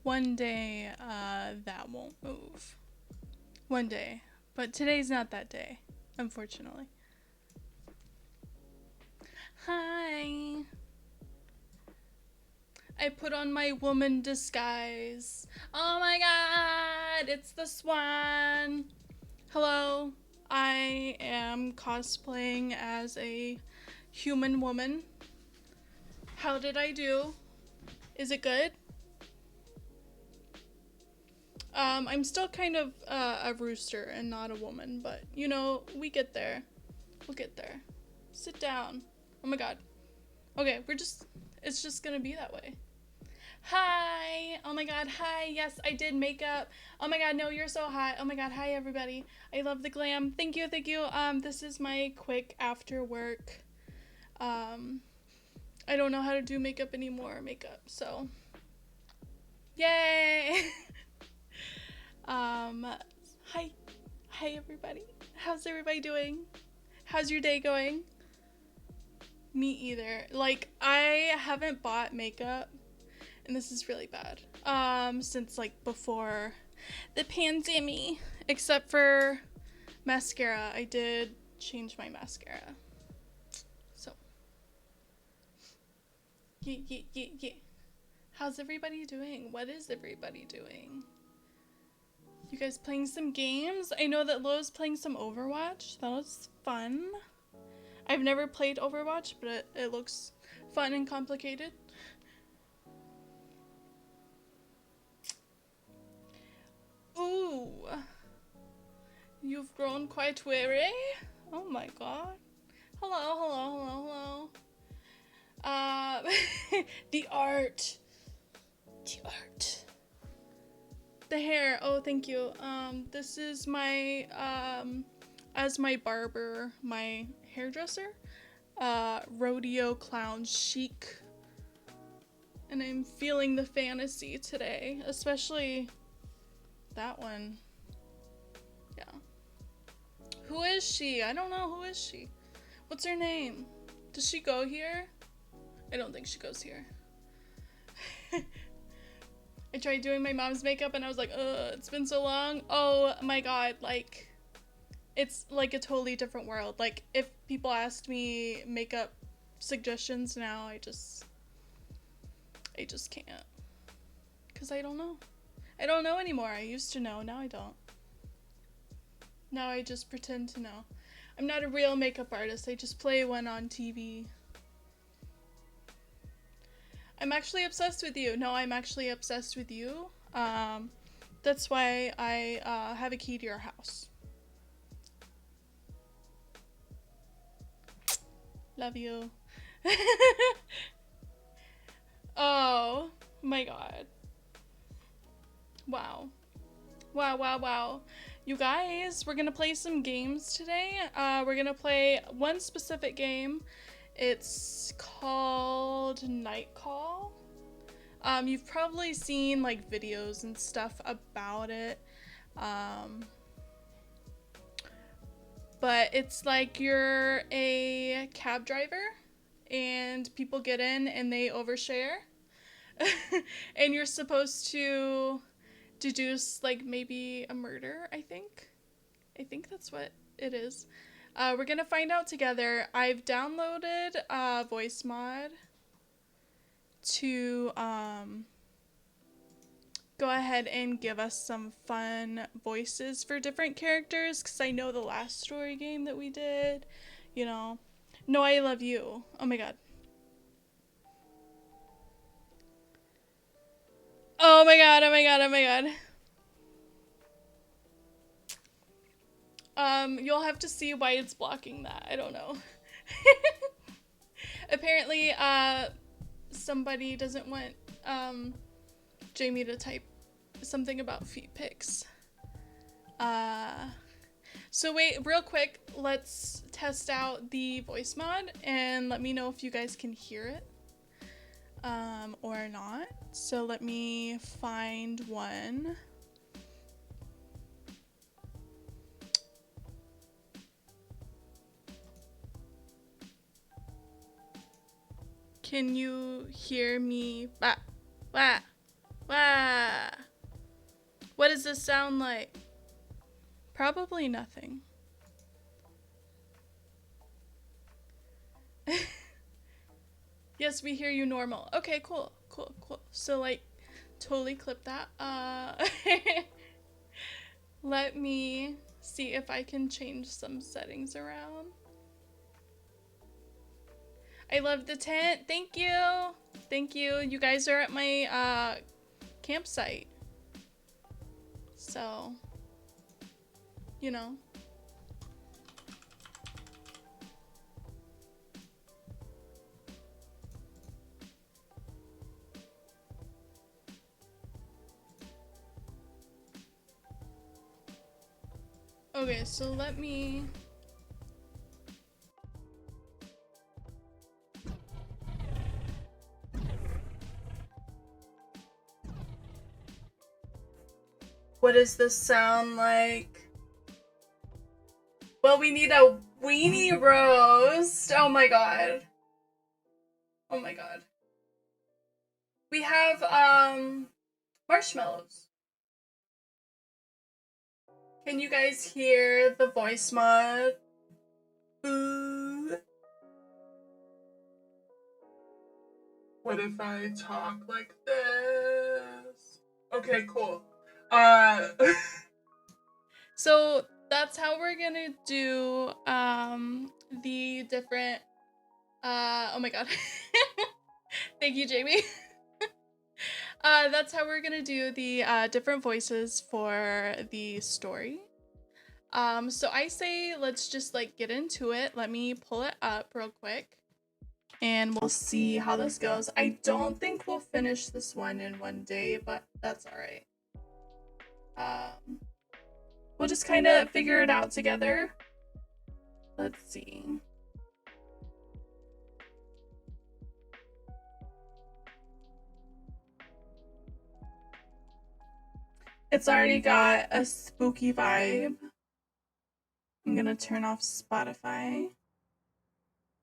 one day, that won't move. One day. But today's not that day, unfortunately. Hi. I put on my woman disguise. Oh my god, it's the swan. Hello. I am cosplaying as a human woman. How did I do? Is it good? I'm still kind of a rooster and not a woman, but you know, we get there. We'll get there. Sit down. Oh my god. Okay, it's just gonna be that way. Hi! Oh my god, hi! Yes, I did makeup. Oh my god, no, you're so hot. Oh my god, hi everybody. I love the glam. Thank you, thank you. This is my quick after work. I don't know how to do makeup anymore, so. Yay! Hi. Hi everybody. How's everybody doing? How's your day going? Me either. Like, I haven't bought makeup, and this is really bad, since like before the pandemic, except for mascara. I did change my mascara. So, yeah. How's everybody doing? What is everybody doing? You guys playing some games? I know that Lo's playing some Overwatch. That was fun. I've never played Overwatch, but it looks fun and complicated. Ooh. You've grown quite weary? Oh my god. Hello. The art. The art. The hair. Oh, thank you. This is my, as my barber, my hairdresser, rodeo clown chic. And I'm feeling the fantasy today, especially that one. Yeah. Who is she? I don't know. Who is she? What's her name? Does she go here? I don't think she goes here. I tried doing my mom's makeup and I was like, it's been so long. Oh my god, like, it's like a totally different world. Like, if people asked me makeup suggestions now, I just can't. Because I don't know. I don't know anymore. I used to know, now I don't. Now I just pretend to know. I'm not a real makeup artist, I just play one on TV. I'm actually obsessed with you. No, I'm actually obsessed with you. That's why I have a key to your house. Love you. Oh my god. Wow. Wow. You guys, we're gonna play some games today. We're gonna play one specific game. It's called Night Call. You've probably seen like videos and stuff about it. But it's like you're a cab driver and people get in and they overshare. And you're supposed to deduce like maybe a murder, I think. I think that's what it is. We're gonna find out together. I've downloaded a voice mod to go ahead and give us some fun voices for different characters, because I know the last story game that we did, you know. No, I love you. Oh my god. Oh my god. You'll have to see why it's blocking that. I don't know. Apparently, somebody doesn't want, Jamie to type something about feet pics. So wait, real quick, let's test out the voice mod and let me know if you guys can hear it, or not. So let me find one. Can you hear me? Wah, wah, wah. does this sound like? Probably nothing. Yes, we hear you normal. Okay, cool. So like totally clip that. Let me see if I can change some settings around. I love the tent. Thank you. Thank you. You guys are at my campsite. So, you know. Okay, so let me... What does this sound like? Well, we need a weenie roast. Oh my god. Oh my god. We have, marshmallows. Can you guys hear the voice mod? Ooh. What if I talk like this? Okay, cool. So that's how we're gonna do the different oh my god. Thank you, Jamie. That's how we're gonna do the different voices for the story. So I say let's just like get into it. Let me pull it up real quick and we'll see how this goes. I don't think we'll finish this one in one day, but that's all right. We'll just kind of figure it out together. Let's see. It's already got a spooky vibe. I'm gonna turn off Spotify.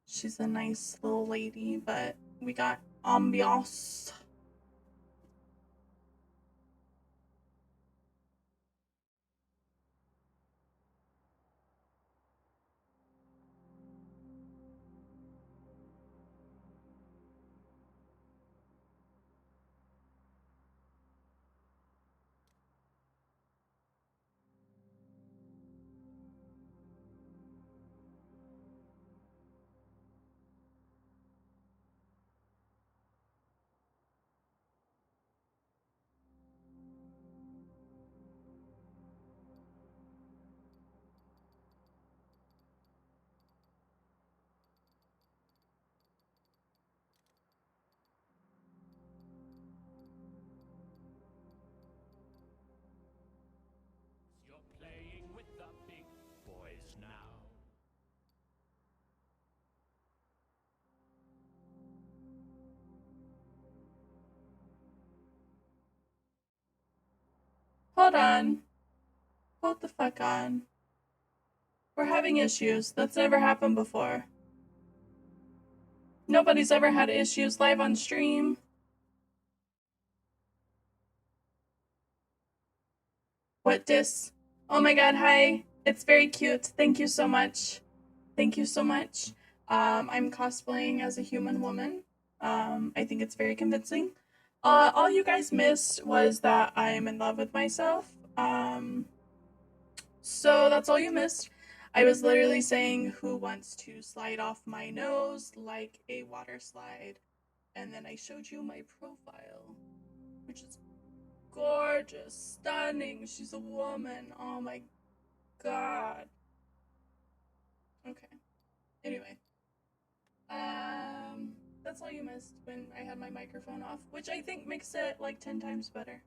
She's a nice little lady, but we got ambiance. Hold on. Hold the fuck on. We're having issues. That's never happened before. Nobody's ever had issues live on stream. What dis? Oh my god, hi. It's very cute. Thank you so much. Thank you so much. I'm cosplaying as a human woman. I think it's very convincing. All you guys missed was that I'm in love with myself. So that's all you missed. I was literally saying who wants to slide off my nose like a water slide. And then I showed you my profile, which is gorgeous, stunning. She's a woman. Oh my god. Okay. Anyway. That's all you missed when I had my microphone off, which I think makes it like 10 times better.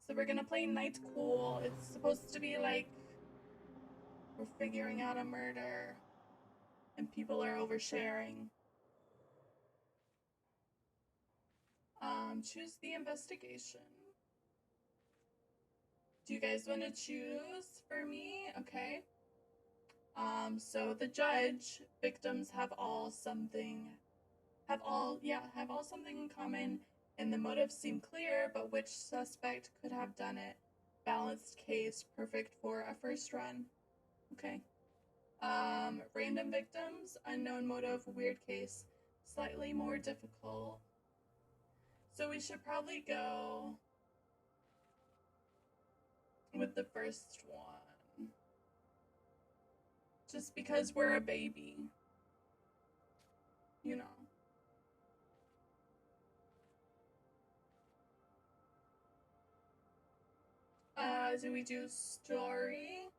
So we're gonna play Night Cool. It's supposed to be like we're figuring out a murder and people are oversharing. Choose the investigation. Do you guys want to choose for me? Okay. So the judge, victims have all something in common, And the motive seemed clear, but which suspect could have done it? Balanced case, perfect for a first run. Okay. Random victims, unknown motive, weird case. Slightly more difficult. So we should probably go with the first one. Just because we're a baby. You know. Do we do story?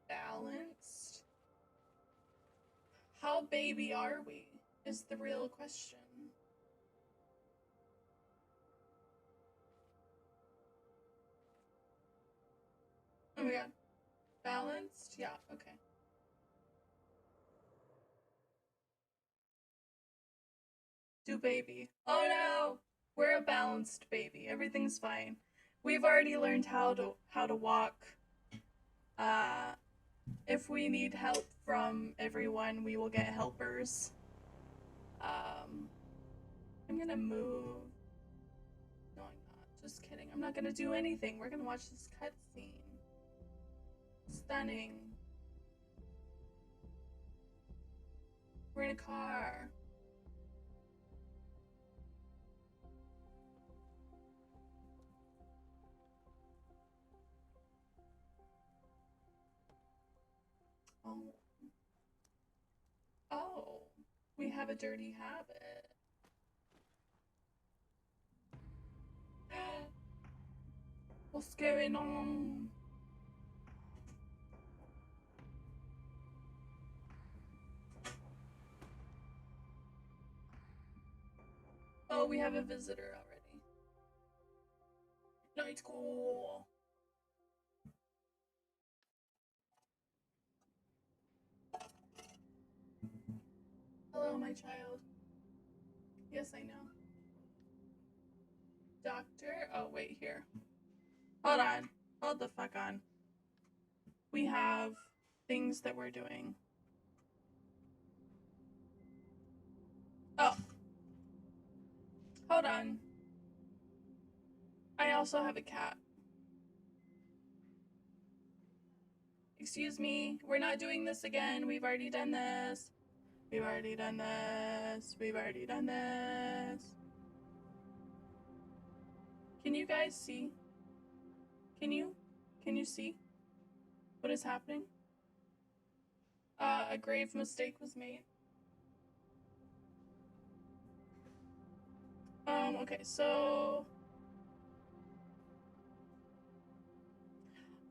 Balanced? How baby are we? Is the real question. Oh my god. Balanced? Yeah, okay. Do baby. Oh no! We're a balanced baby. Everything's fine. We've already learned how to walk. If we need help from everyone, we will get helpers. I'm gonna move. No, I'm not. Just kidding. I'm not gonna do anything. We're gonna watch this cutscene. Stunning. We're in a car. Oh. Oh. We have a dirty habit. What's going on? Oh, we have a visitor already. Night school. Hello, my child. Yes, I know. Doctor? Oh, wait, here. Hold on. Hold the fuck on. We have things that we're doing. Oh. Hold on. I also have a cat. Excuse me, we're not doing this again. We've already done this. We've already done this. We've already done this. Can you guys see? Can you see what is happening? A grave mistake was made. Okay, so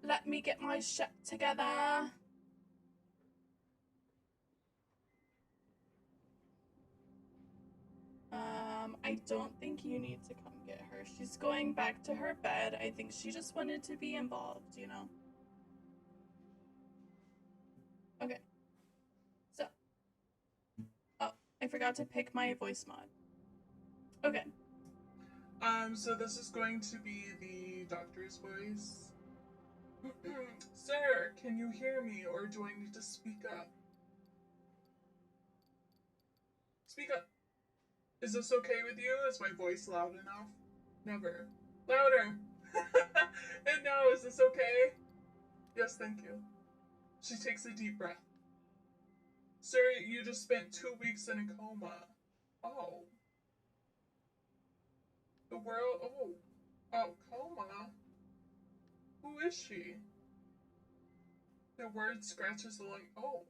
let me get my shit together. I don't think you need to come get her. She's going back to her bed. I think she just wanted to be involved, you know? Okay. So. Oh, I forgot to pick my voice mod. Okay. So this is going to be the doctor's voice. Sir, can you hear me, or do I need to speak up? Speak up. Is this okay with you? Is my voice loud enough? Never. Louder! And now, is this okay? Yes, thank you. She takes a deep breath. Sir, you just spent 2 weeks in a coma. Oh. The world. Oh, coma? Who is she? The word scratches the lung. Oh.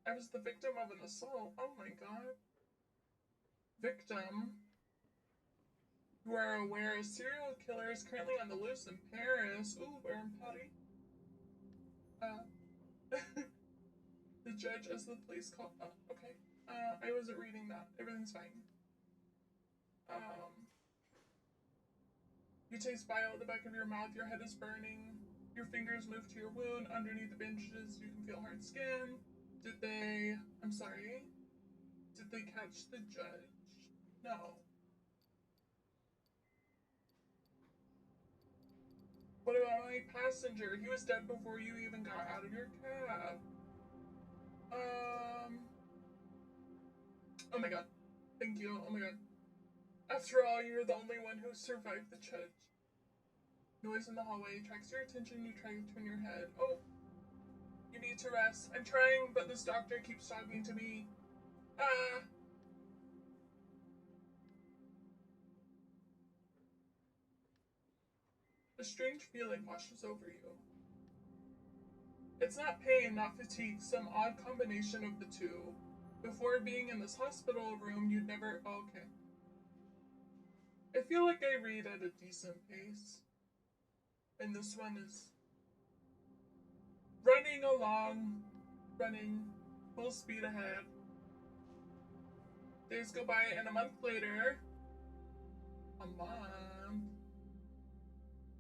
I was the victim of an assault. Oh my god. Victim. You are aware a serial killer is currently on the loose in Paris. Ooh, burn putty. The judge as the police call. Oh, okay. I wasn't reading that. Everything's fine. You taste bile at the back of your mouth. Your head is burning. Your fingers move to your wound. Underneath the bandages, you can feel hard skin. Did they? I'm sorry. Did they catch the judge? No. What about my passenger? He was dead before you even got out of your cab. Oh my god. Thank you. Oh my god. After all, you're the only one who survived the charge. Noise in the hallway attracts your attention. You try to turn your head. Oh, you need to rest. I'm trying, but this doctor keeps talking to me. Ah. A strange feeling washes over you. It's not pain, not fatigue, some odd combination of the two. Before being in this hospital room, you'd never... Oh, okay. I feel like I read at a decent pace. And this one is running along, running full speed ahead. Days go by, and a month later... A month?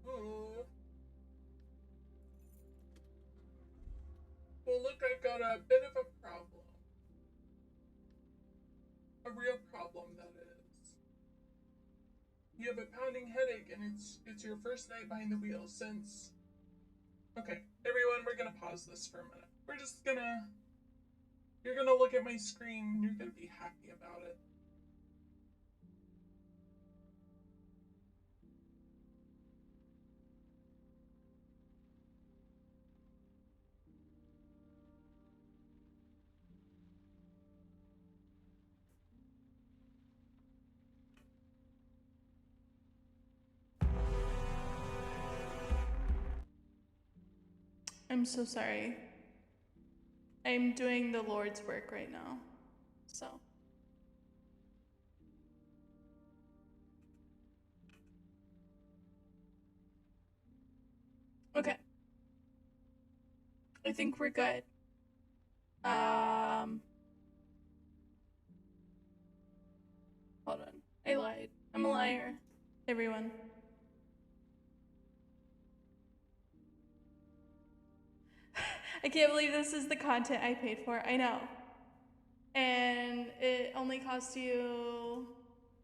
Ooh. Well, look, I've got a bit of a problem. A real problem, that is. You have a pounding headache, and it's your first night behind the wheel since... Okay, everyone, we're gonna pause this for a minute. We're just gonna... You're gonna look at my screen, and you're gonna be happy about it. I'm so sorry. I'm doing the Lord's work right now, so. Okay. I think we're good. Hold on. I lied. I'm a liar. Everyone. I can't believe this is the content I paid for. I know. And it only cost you,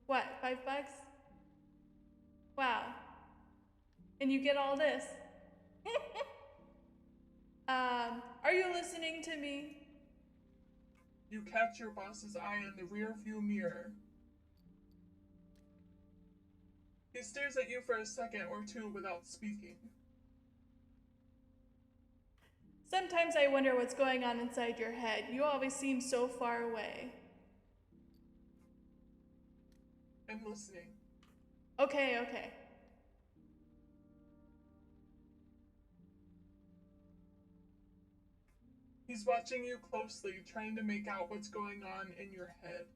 what, $5? Wow. And you get all this. Are you listening to me? You catch your boss's eye in the rear-view mirror. He stares at you for a second or two without speaking. Sometimes I wonder what's going on inside your head. You always seem so far away. I'm listening. Okay, okay. He's watching you closely, trying to make out what's going on in your head.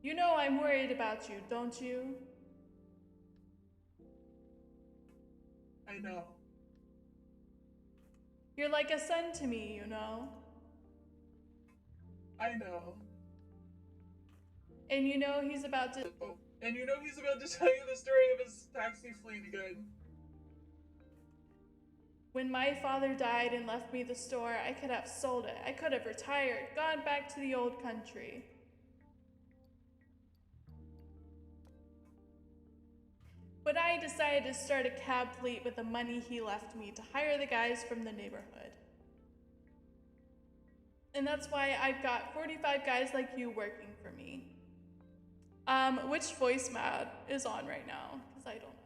You know I'm worried about you, don't you? I know. You're like a son to me, you know? I know. And you know he's about to... Oh, and you know he's about to tell you the story of his taxi fleet again. When my father died and left me the store, I could have sold it. I could have retired, gone back to the old country. But I decided to start a cab fleet with the money he left me to hire the guys from the neighborhood. And that's why I've got 45 guys like you working for me. Which voice mod is on right now? Because I don't know.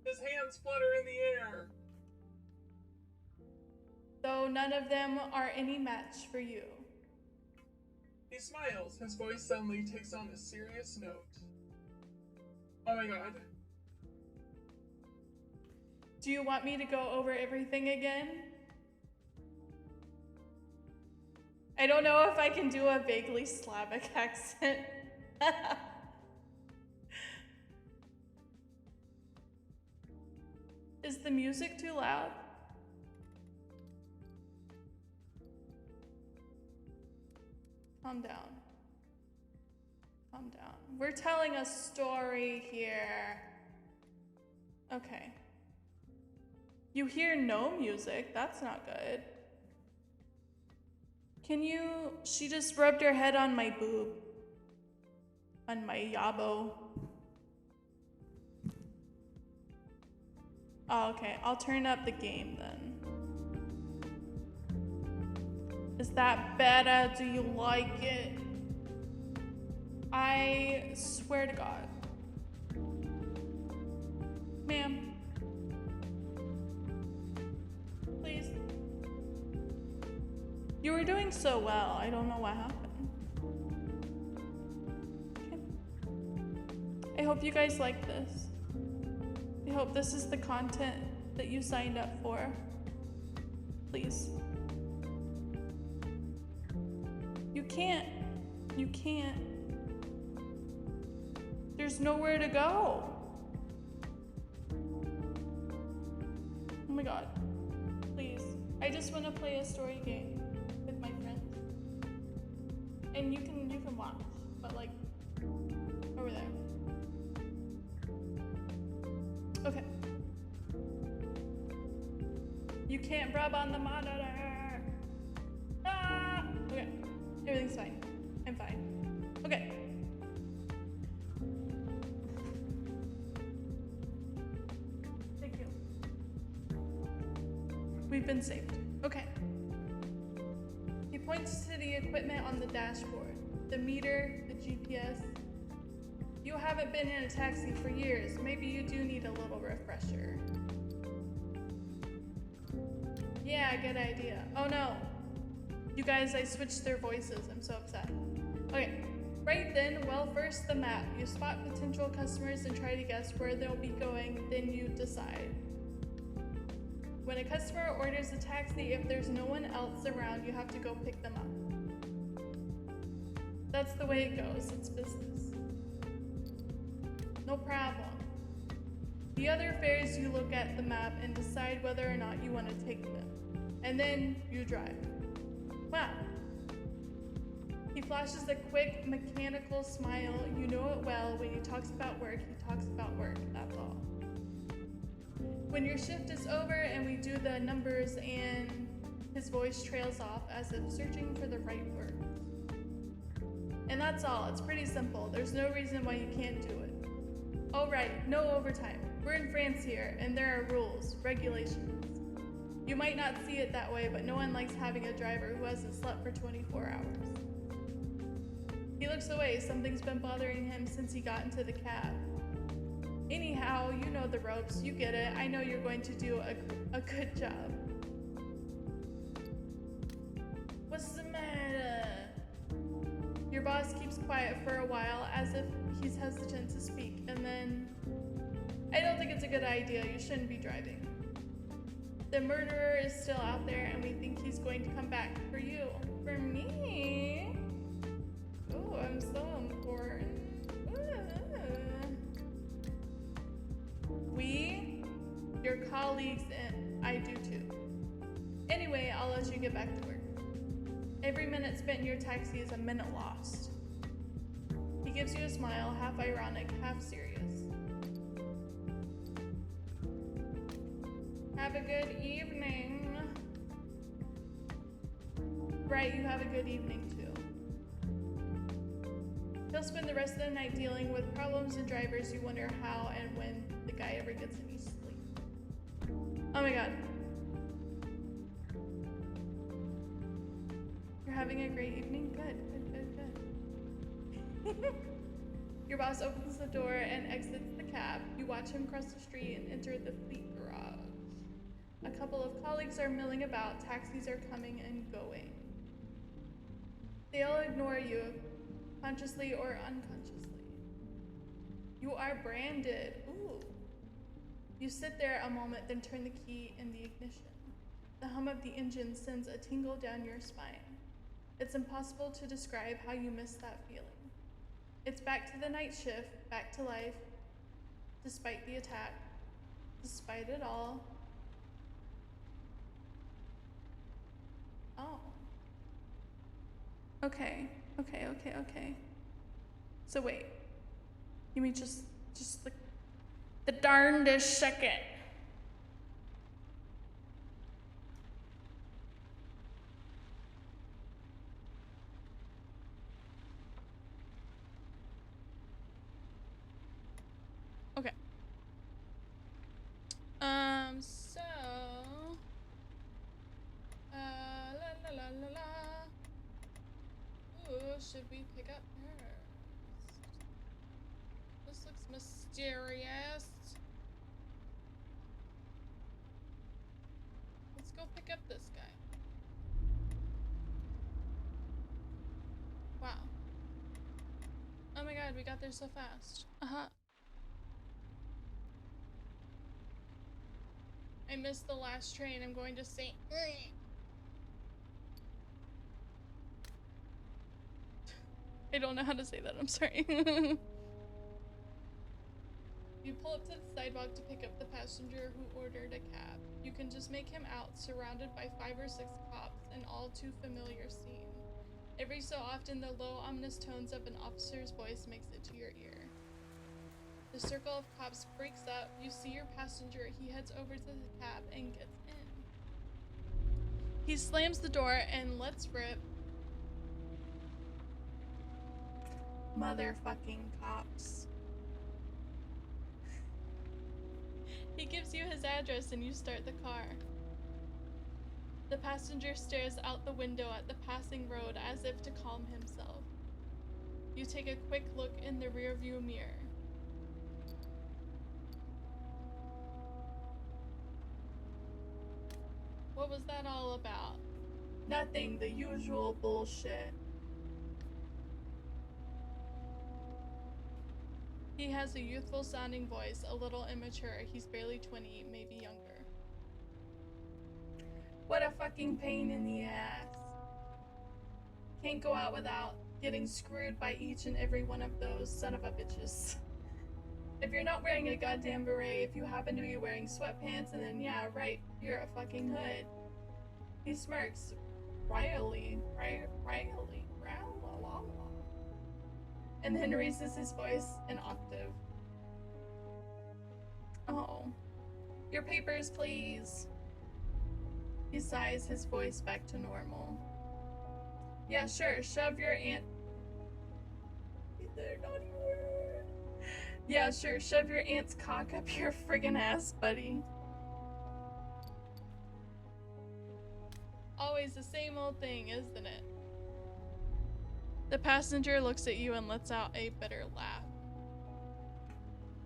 His hands flutter in the air. Though none of them are any match for you. He smiles. His voice suddenly takes on a serious note. Oh my god. Do you want me to go over everything again? I don't know if I can do a vaguely Slavic accent. Is the music too loud? Calm down. Calm down. We're telling a story here. Okay. You hear no music. That's not good. She just rubbed her head on my boob. On my yabo. Oh, okay. I'll turn up the game then. Is that better? Do you like it? I swear to God. Ma'am. Please. You were doing so well. I don't know what happened. Okay. I hope you guys like this. I hope this is the content that you signed up for. Please. You can't. You can't. There's nowhere to go. Oh my God. Please. I just want to play a story game with my friends. And you can watch, but like over there. Okay. You can't rub on the monitor. Ah! Okay. Everything's fine. I'm fine. Okay. Thank you. We've been saved. Okay. He points to the equipment on the dashboard. The meter, the GPS. You haven't been in a taxi for years. Maybe you do need a little refresher. Yeah, good idea. Oh no. You guys, I switched their voices. I'm so upset. Okay. Right then, well, first the map. You spot potential customers and try to guess where they'll be going, then you decide. When a customer orders a taxi, if there's no one else around, you have to go pick them up. That's the way it goes. It's business. No problem. The other fares, you look at the map and decide whether or not you want to take them. And then you drive. Wow. He flashes a quick, mechanical smile. You know it well. When he talks about work, he talks about work. That's all. When your shift is over and we do the numbers and his voice trails off as if searching for the right word. And that's all. It's pretty simple. There's no reason why you can't do it. Oh right, no overtime. We're in France here, and there are rules, regulations. You might not see it that way, but no one likes having a driver who hasn't slept for 24 hours. He looks away. Something's been bothering him since he got into the cab. Anyhow, you know the ropes. You get it. I know you're going to do a good job. What's the matter? Your boss keeps quiet for a while as if he's hesitant to speak, and then, I don't think it's a good idea. You shouldn't be driving. The murderer is still out there, and we think he's going to come back for you. For me? Oh, I'm so important. We? Your colleagues, and I do too. Anyway, I'll let you get back to work. Every minute spent in your taxi is a minute lost. He gives you a smile, half ironic, half serious. Have a good evening. Right, you have a good evening too. He'll spend the rest of the night dealing with problems and drivers. You wonder how and when the guy ever gets any sleep. Oh my God. You're having a great evening? Good. Your boss opens the door and exits the cab. You watch him cross the street and enter the fleet garage. A couple of colleagues are milling about. Taxis are coming and going. They all ignore you, consciously or unconsciously. You are branded. Ooh. You sit there a moment, then turn the key in the ignition. The hum of the engine sends a tingle down your spine. It's impossible to describe how you miss that feeling. It's back to the night shift, back to life, despite the attack, despite it all. Oh. Okay. So wait. You mean just the darndest second. Okay. So la la la la la. should we pick up first? This looks mysterious. Let's go pick up this guy. Wow. Oh my god, we got there so fast. Uh-huh. I missed the last train. I'm going to say I don't know how to say that. I'm sorry. You pull up to the sidewalk to pick up the passenger who ordered a cab. You can just make him out, surrounded by 5 or 6 cops, an all too familiar scene. Every so often, the low, ominous tones of an officer's voice makes it to your ear. The circle of cops breaks up. You see your passenger. He heads over to the cab and gets in. He slams the door and lets rip. Motherfucking cops. He gives you his address and you start the car. The passenger stares out the window at the passing road as if to calm himself. You take a quick look in the rearview mirror. What was that all about? Nothing, the usual bullshit. He has a youthful sounding voice, a little immature. He's barely 20, maybe younger. What a fucking pain in the ass. Can't go out without getting screwed by each and every one of those son of a bitches. If you're not wearing a goddamn beret, if you happen to be wearing sweatpants, and then yeah, right, you're a fucking hood. He smirks, Riley, and then raises his voice an octave. Oh, your papers, please. He sighs, his voice back to normal. Yeah, sure, shove your aunt. They're naughty word. Yeah, sure, shove your aunt's cock up your friggin' ass, buddy. Always the same old thing, isn't it? The passenger looks at you and lets out a bitter laugh.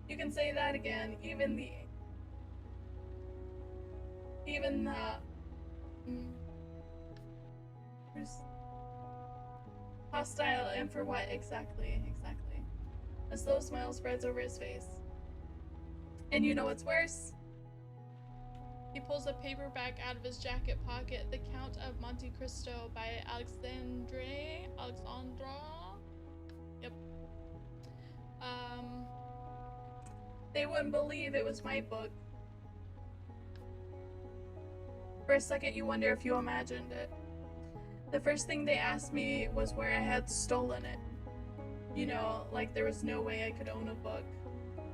You can say that again, even the hostile, and for what exactly? A slow smile spreads over his face. And you know what's worse? He pulls a paperback out of his jacket pocket, The Count of Monte Cristo by Alexandra. Yep. They wouldn't believe it was my book. For a second, you wonder if you imagined it. The first thing they asked me was where I had stolen it. You know, like there was no way I could own a book.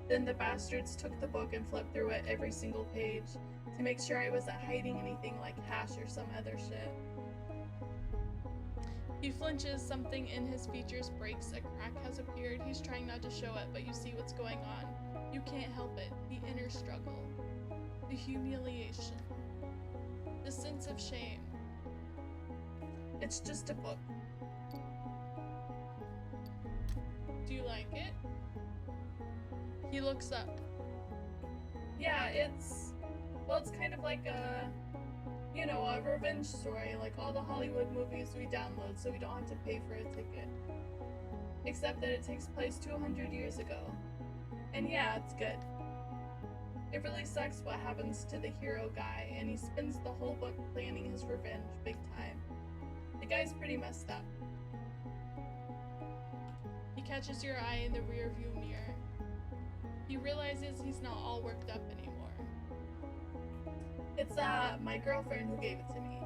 Then the bastards took the book and flipped through it every single page to make sure I wasn't hiding anything like hash or some other shit. He flinches, something in his features breaks, a crack has appeared. He's trying not to show it, but you see what's going on. You can't help it. The inner struggle. The humiliation. The sense of shame. It's just a book. Do you like it? He looks up. Yeah, it's kind of like a revenge story, like all the Hollywood movies we download so we don't have to pay for a ticket. Except that it takes place 200 years ago. And yeah, it's good. It really sucks what happens to the hero guy, and he spends the whole book planning his revenge big time. The guy's pretty messed up. He catches your eye in the rearview mirror. He realizes he's not all worked up anymore. It's my girlfriend who gave it to me.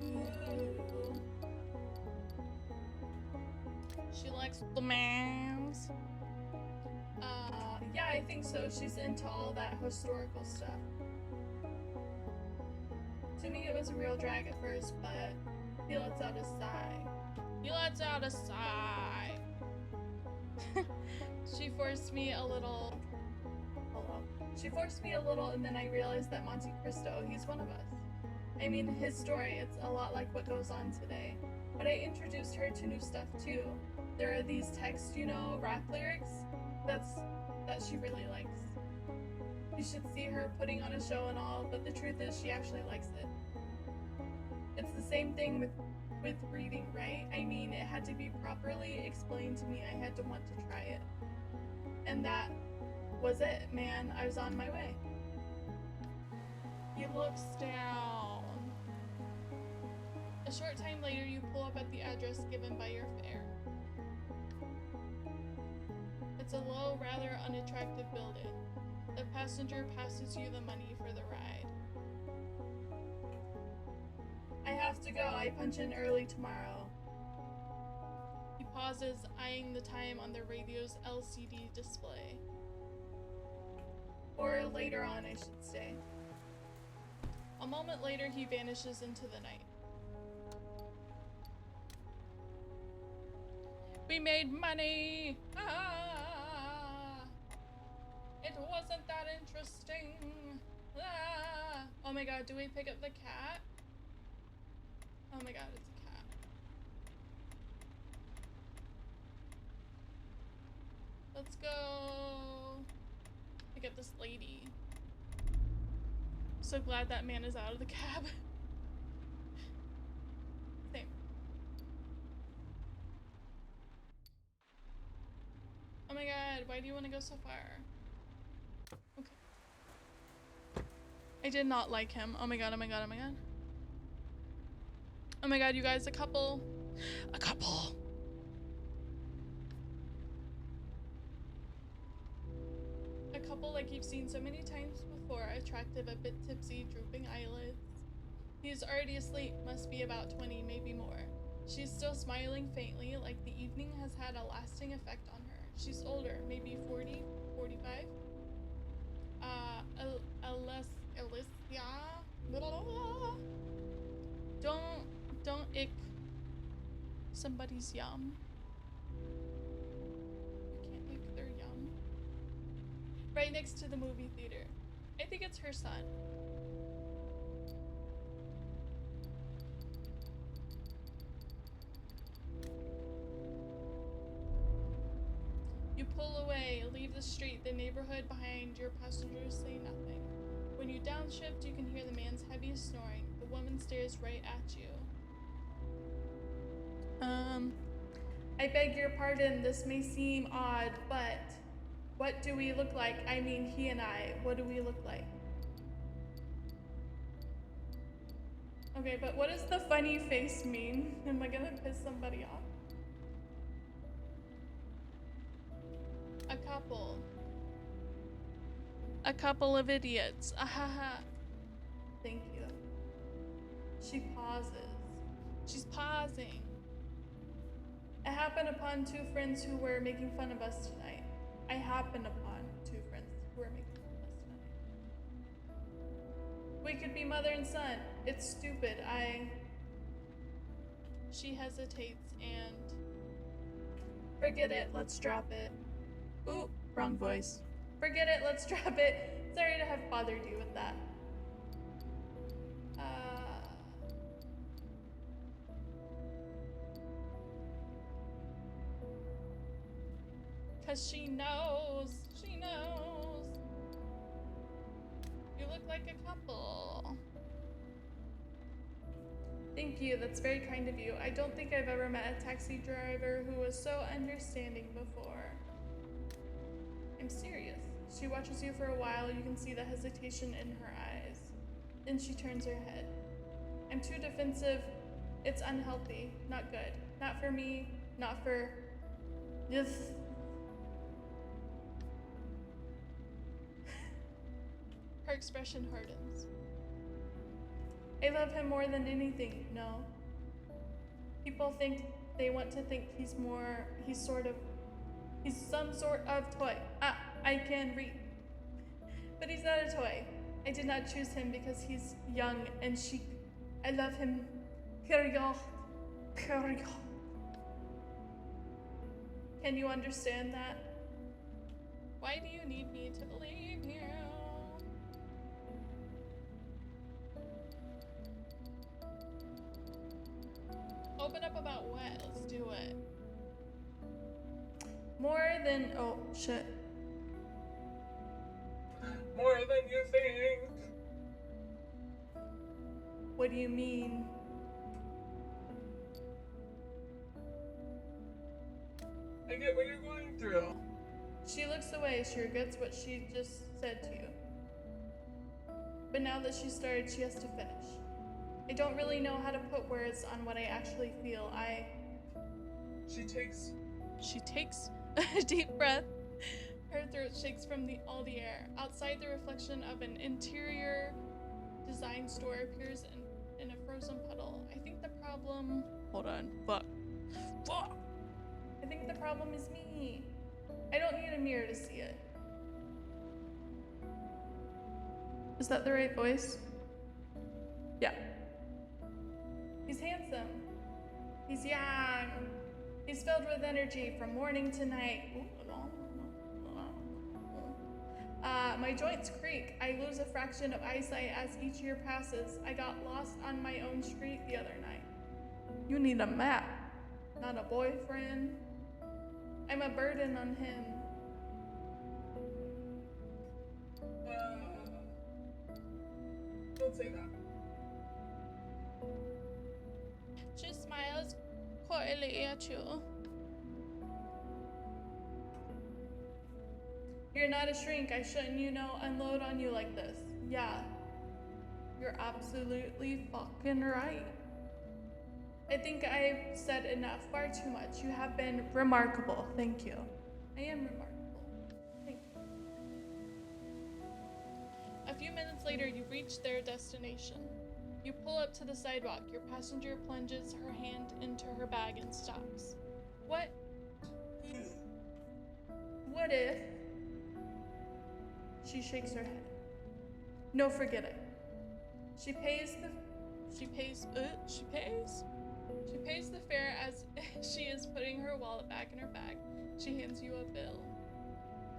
Ooh. She likes the mans. Yeah, I think so. She's into all that historical stuff. To me, it was a real drag at first, but he lets out a sigh. She forced me a little. She forced me a little, and then I realized that Monte Cristo, he's one of us. I mean, his story, it's a lot like what goes on today. But I introduced her to new stuff too. There are these text, rap lyrics that she really likes. You should see her putting on a show and all, but the truth is she actually likes it. It's the same thing with reading, right? I mean, it had to be properly explained to me. I had to want to try it. And that was it, man. I was on my way. He looks down. A short time later, you pull up at the address given by your fare. It's a low, rather unattractive building. The passenger passes you the money for the ride. I have to go. I punch in early tomorrow. He pauses, eyeing the time on the radio's LCD display. Or later on, I should say. A moment later, he vanishes into the night. We made money! Ah! It wasn't that interesting. Ah! Oh my god, do we pick up the cat? Oh my god, it's a cat. Let's go pick up this lady. So glad that man is out of the cab. Same. Oh my god, why do you want to go so far? Okay. I did not like him. Oh my god, oh my god, oh my god. Oh my god, you guys, a couple. A couple. A couple like you've seen so many times before, attractive, a bit tipsy, drooping eyelids. He's already asleep, must be about 20, maybe more. She's still smiling faintly, like the evening has had a lasting effect on her. She's older, maybe 40, 45. Alicia. Don't ick somebody's yum. You can't ick their yum. Right next to the movie theater. I think it's her son. You pull away, leave the street, the neighborhood behind. Your passengers say nothing. When you downshift, you can hear the man's heaviest snoring. The woman stares right at you. I beg your pardon, this may seem odd, but what do we look like? I mean, he and I, what do we look like? Okay, but what does the funny face mean? Am I gonna piss somebody off? A couple. A couple of idiots. Ahaha. Thank you. She pauses. She's pausing. I happened upon two friends who were making fun of us tonight. I happened upon two friends who were making fun of us tonight. We could be mother and son. It's stupid. She hesitates and... Forget it. Let's drop it. Ooh, wrong voice. Forget it. Let's drop it. Sorry to have bothered you with that. 'Cause she knows. She knows. You look like a couple. Thank you. That's very kind of you. I don't think I've ever met a taxi driver who was so understanding before. I'm serious. She watches you for a while. You can see the hesitation in her eyes. Then she turns her head. I'm too defensive. It's unhealthy. Not good. Not for me. Not for... Yes. Her expression hardens. I love him more than anything. No. People think they want to think he's some sort of toy. Ah, I can read. But he's not a toy. I did not choose him because he's young and chic. I love him. Period. Period. Can you understand that? Why do you need me to believe you? Open up about what? Let's do it. More than, oh shit. More than you think. What do you mean? I get what you're going through. She looks away. She regrets what she just said to you. But now that she started, she has to finish. I don't really know how to put words on what I actually feel. She takes a deep breath. Her throat shakes from all the air. Outside, the reflection of an interior design store appears in a frozen puddle. I think the problem... Hold on. Fuck. I think the problem is me. I don't need a mirror to see it. Is that the right voice? Yeah. He's handsome. He's young. He's filled with energy from morning to night. My joints creak. I lose a fraction of eyesight as each year passes. I got lost on my own street the other night. You need a map, not a boyfriend. I'm a burden on him. Don't say that. She smiles coyly at you. You're not a shrink. I shouldn't, unload on you like this. Yeah, you're absolutely fucking right. I think I've said enough, far too much. You have been remarkable. Thank you. I am remarkable. Thank you. A few minutes later, you reach their destination. You pull up to the sidewalk. Your passenger plunges her hand into her bag and stops. What if... She shakes her head. No, forget it. She pays the fare as she is putting her wallet back in her bag. She hands you a bill.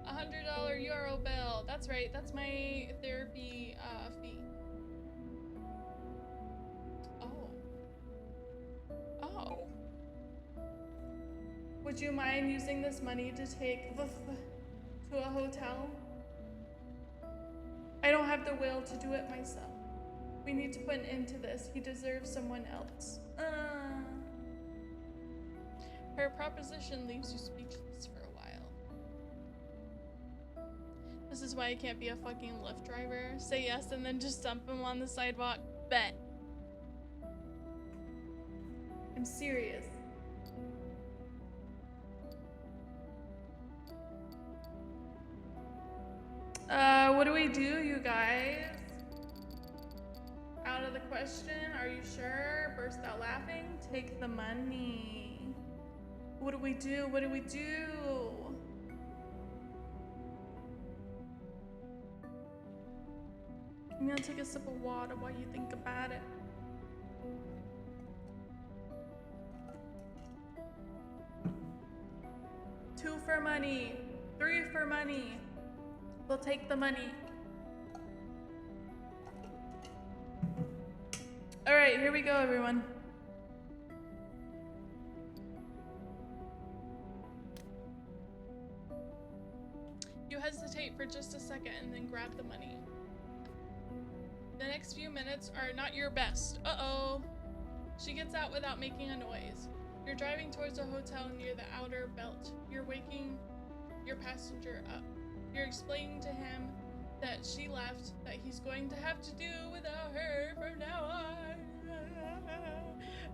$100 euro bill. That's right, that's my therapy fee. Oh. Would you mind using this money to take to a hotel? I don't have the will to do it myself. We need to put an end to this. He deserves someone else. Her proposition leaves you speechless for a while. This is why I can't be a fucking Lyft driver. Say yes and then just dump him on the sidewalk. Bet. I'm serious. What do we do, you guys? Out of the question, are you sure? Burst out laughing? Take the money. What do we do? What do we do? I'm gonna take a sip of water while you think about it. Two for money. 3 for money. We'll take the money. All right, here we go, everyone. You hesitate for just a second and then grab the money. The next few minutes are not your best. Uh-oh. She gets out without making a noise. You're driving towards a hotel near the outer belt. You're waking your passenger up. You're explaining to him that she left, that he's going to have to do without her from now on.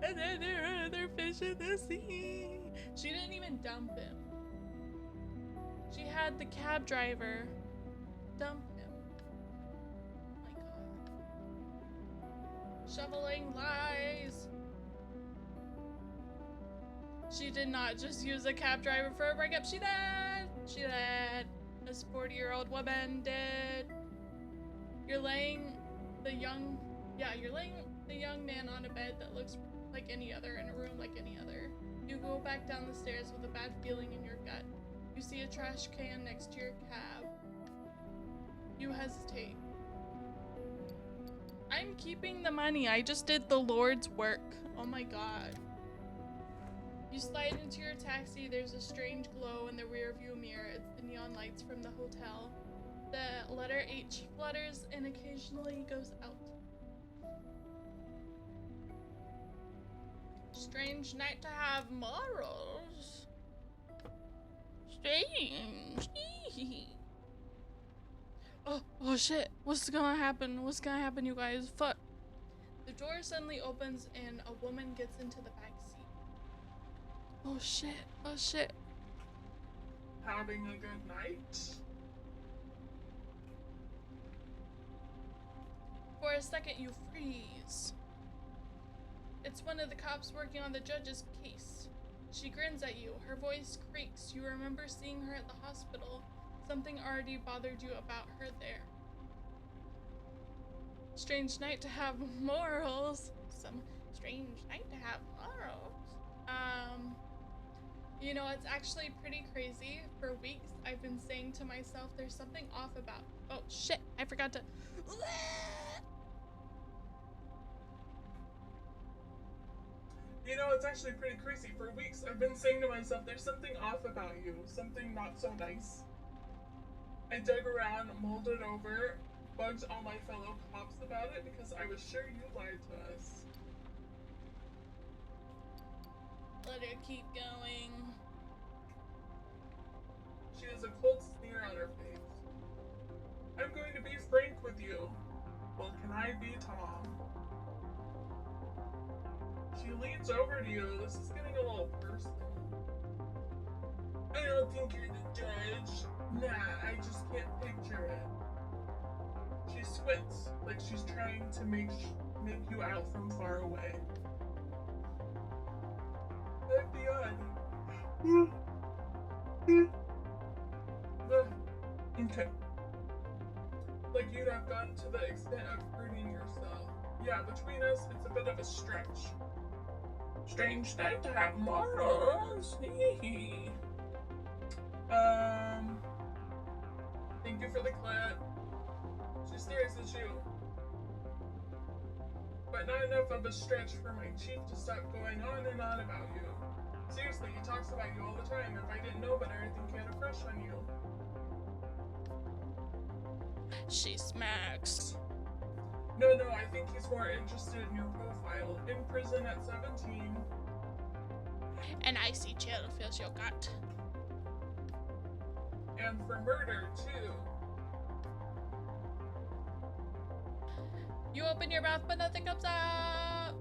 And then there are other fish in the sea. She didn't even dump him. She had the cab driver dump him. Oh my god. Shoveling lies. She did not just use a cab driver for a breakup. She did. This 40-year-old woman did. You're laying the young man on a bed that looks like any other, in a room like any other. You go back down the stairs with a bad feeling in your gut. You see a trash can next to your cab. You hesitate. I'm keeping the money. I just did the Lord's work. Oh my god. You slide into your taxi. There's a strange glow in the rearview mirror. It's the neon lights from the hotel. The letter H flutters and occasionally goes out. Strange night to have morals. Strange. Oh shit. What's gonna happen? What's gonna happen, you guys? Fuck. The door suddenly opens and a woman gets into the back seat. Oh shit. Oh shit. Having a good night? For a second, you freeze. It's one of the cops working on the judge's case. She grins at you. Her voice creaks. You remember seeing her at the hospital. Something already bothered you about her there. Strange night to have morals. Some strange night to have morals. You know, it's actually pretty crazy. For weeks, I've been saying to myself, there's something off about... Oh, shit. I forgot to... You know, it's actually pretty crazy. For weeks, I've been saying to myself, there's something off about you. Something not so nice. I dug around, mulled it over, bugged all my fellow cops about it because I was sure you lied to us. Let her keep going. She has a cold sneer on her face. I'm going to be frank with you. Well, can I be Tom? She leans over to you. This is getting a little personal. I don't think you're the judge. Nah, I just can't picture it. She squints, like she's trying to make you out from far away. That'd be odd. Okay. Like you'd have gone to the extent of hurting yourself. Yeah, between us, it's a bit of a stretch. Strange night to have morals. Thank you for the clip. She stares at you. But not enough of a stretch for my chief to stop going on and on about you. Seriously, he talks about you all the time. If I didn't know better, I think he had a crush on you. She smacks. No, I think he's more interested in your profile. In prison at 17. An icy chill fills your gut. And for murder, too. You open your mouth, but nothing comes out.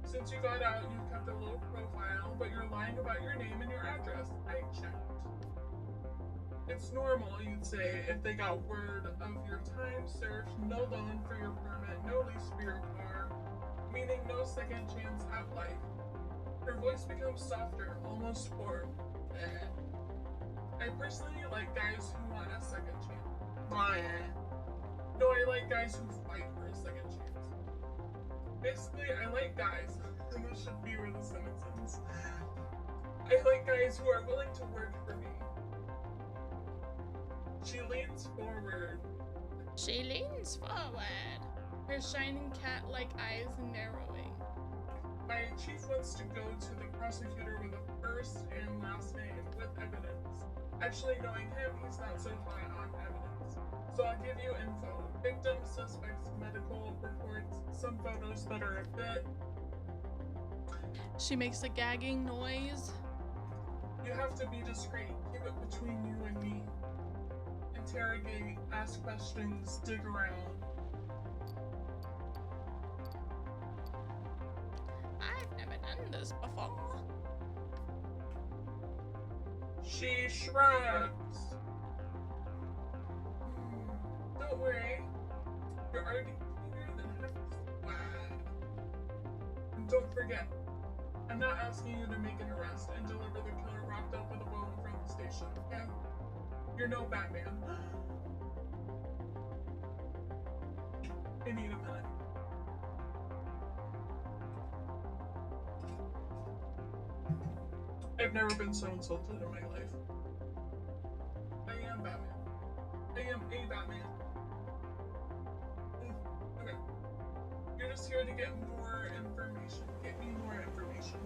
Since you got out, you kept a low profile, but you're lying about your name and your address. I checked. It's normal, you'd say, if they got word of your time served, no loan for your permit, no lease for your car, meaning no second chance at life. Her voice becomes softer, almost warm. I personally like guys who want a second chance. No, I like guys who fight for a second chance. Basically, I like guys, and this should be where the sentence ends. I like guys who are willing to work for me. She leans forward. She leans forward. Her shining cat-like eyes narrowing. My chief wants to go to the prosecutor with a first and last name with evidence. Actually, knowing him, he's not so high on evidence. So I'll give you info. Victims, suspects, medical reports, some photos that are a bit... She makes a gagging noise. You have to be discreet. Keep it between you and me. Interrogate, ask questions, dig around. I've never done this before. She shrugs. Don't worry. You're already cleaner than half. And don't forget, I'm not asking you to make an arrest and deliver the killer wrapped up with a bow in front of the station, okay? You're no Batman. I need a minute. I've never been so insulted in my life. I am Batman. I am a Batman. Okay. You're just here to get more information. Get me more information.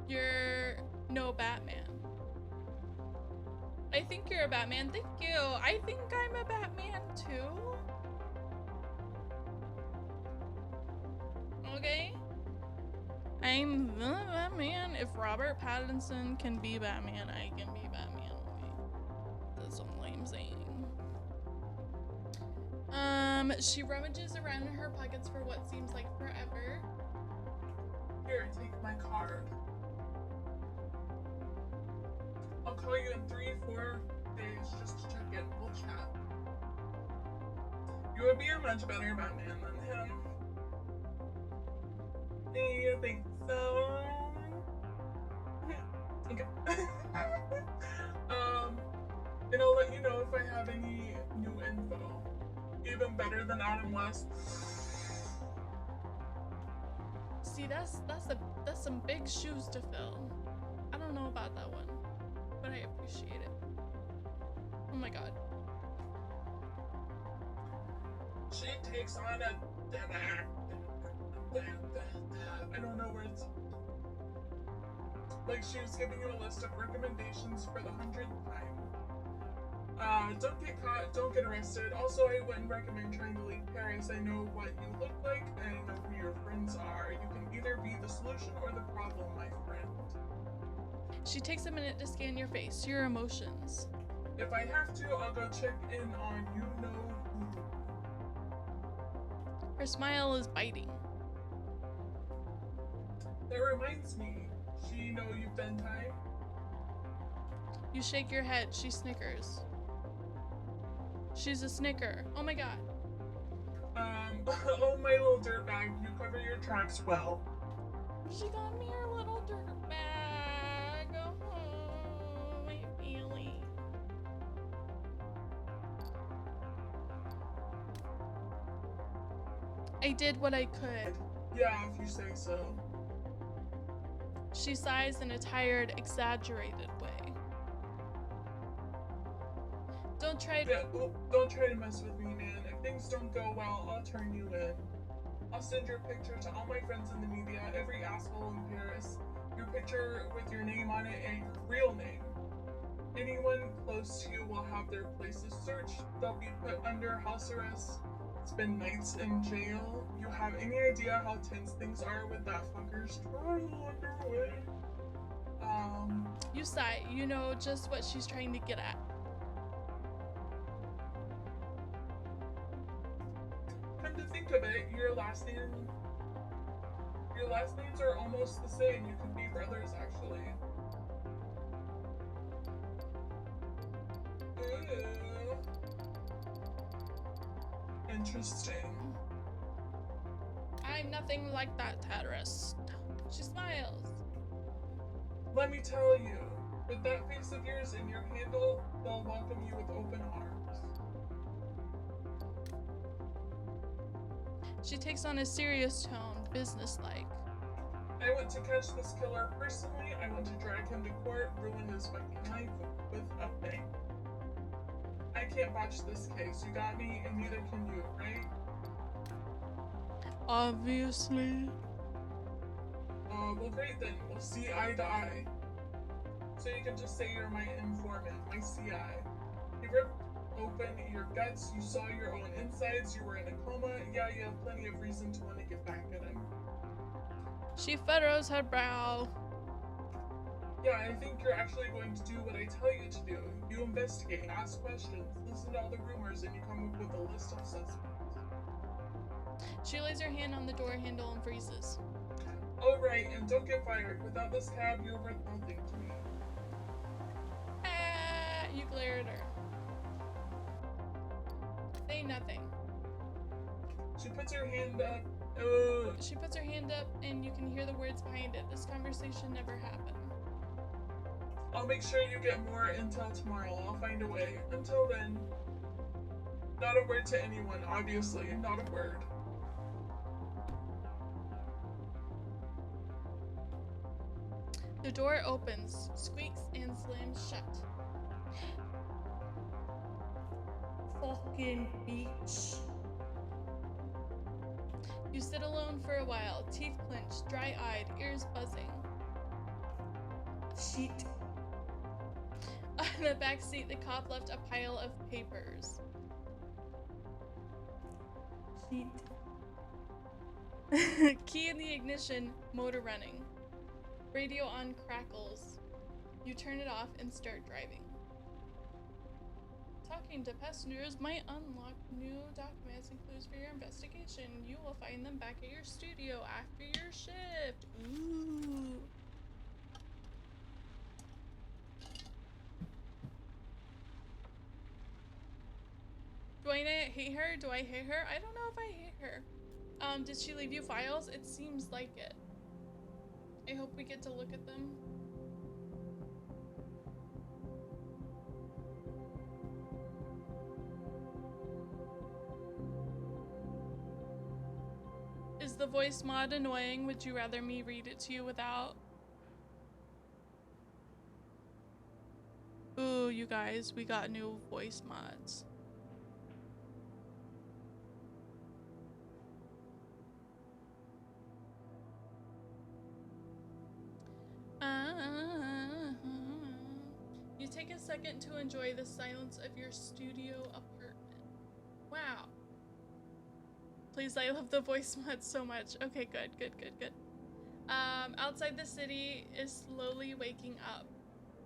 You're no Batman. I think you're a Batman. Thank you. I think I'm a Batman too. Okay. I'm the Batman. If Robert Pattinson can be Batman, I can be Batman. That's all I'm saying. She rummages around in her pockets for what seems like forever. Here, take my card. I'll call you in 3-4 days just to check in. We'll chat. You would be a much better Batman than him. Do you think so? Okay. And I'll let you know if I have any new info. Even better than Adam West. See, that's some big shoes to fill. I don't know about that one, but I appreciate it. Oh my god. She takes on a I don't know words. Like she was giving you a list of recommendations for the 100th time. Don't get caught, don't get arrested. Also, I wouldn't recommend trying to leave Paris. I know what you look like, and I know who your friends are. You can either be the solution or the problem, my friend. She takes a minute to scan your face, your emotions. If I have to, I'll go check in on you know who. Her smile is biting. That reminds me, she know you've done time? You shake your head, she snickers. She's a snicker. Oh my god. Oh my little dirtbag, you cover your tracks well. She got me her little dirt bag. Oh, my feeling. I did what I could. Yeah, if you say so. She sighs in a tired, exaggerated way. Don't try to mess with me, man. If things don't go well, I'll turn you in. I'll send your picture to all my friends in the media, every asshole in Paris. Your picture with your name on it and your real name. Anyone close to you will have their places searched. They'll be put under house arrest. Spend nights in jail. You have any idea how tense things are with that fucker's trial underway? You sigh. You know just what she's trying to get at. Come to think of it, your last names are almost the same. You could be brothers, actually. Ooh. Interesting. I'm nothing like that, terrorist. She smiles. Let me tell you, with that face of yours and your handle, they'll welcome you with open arms. She takes on a serious tone, businesslike. I want to catch this killer personally. I want to drag him to court, ruin his fucking life with a bang. I can't botch this case. You got me, and neither can you, right? Obviously. Well, great then. We'll see eye to eye. So you can just say you're my informant, my CI. He ripped open your guts. You saw your own insides. You were in a coma. Yeah, you have plenty of reason to want to get back at him. She furrows her brow. Yeah, I think you're actually going to do what I tell you to do. You investigate, ask questions, listen to all the rumors, and you come up with a list of suspects. She lays her hand on the door handle and freezes. Oh, right, and don't get fired. Without this cab, you're worth nothing to me. Ah, you glare at her. Say nothing. She puts her hand up. She puts her hand up, and you can hear the words behind it. This conversation never happened. I'll make sure you get more intel tomorrow. I'll find a way. Until then, not a word to anyone, obviously. Not a word. The door opens, squeaks, and slams shut. fucking beach. You sit alone for a while, teeth clenched, dry-eyed, ears buzzing. Shit. On the back seat, the cop left a pile of papers. Shit. Key in the ignition, motor running. Radio on crackles. You turn it off and start driving. Talking to passengers might unlock new documents and clues for your investigation. You will find them back at your studio after your shift. Ooh. Do I hate her? Do I hate her? I don't know if I hate her. Did she leave you files? It seems like it. I hope we get to look at them. Is the voice mod annoying? Would you rather me read it to you without? Ooh, you guys, we got new voice mods. You take a second to enjoy the silence of your studio apartment. Wow. Please, I love the voice mod so much. Okay, good. Outside the city is slowly waking up.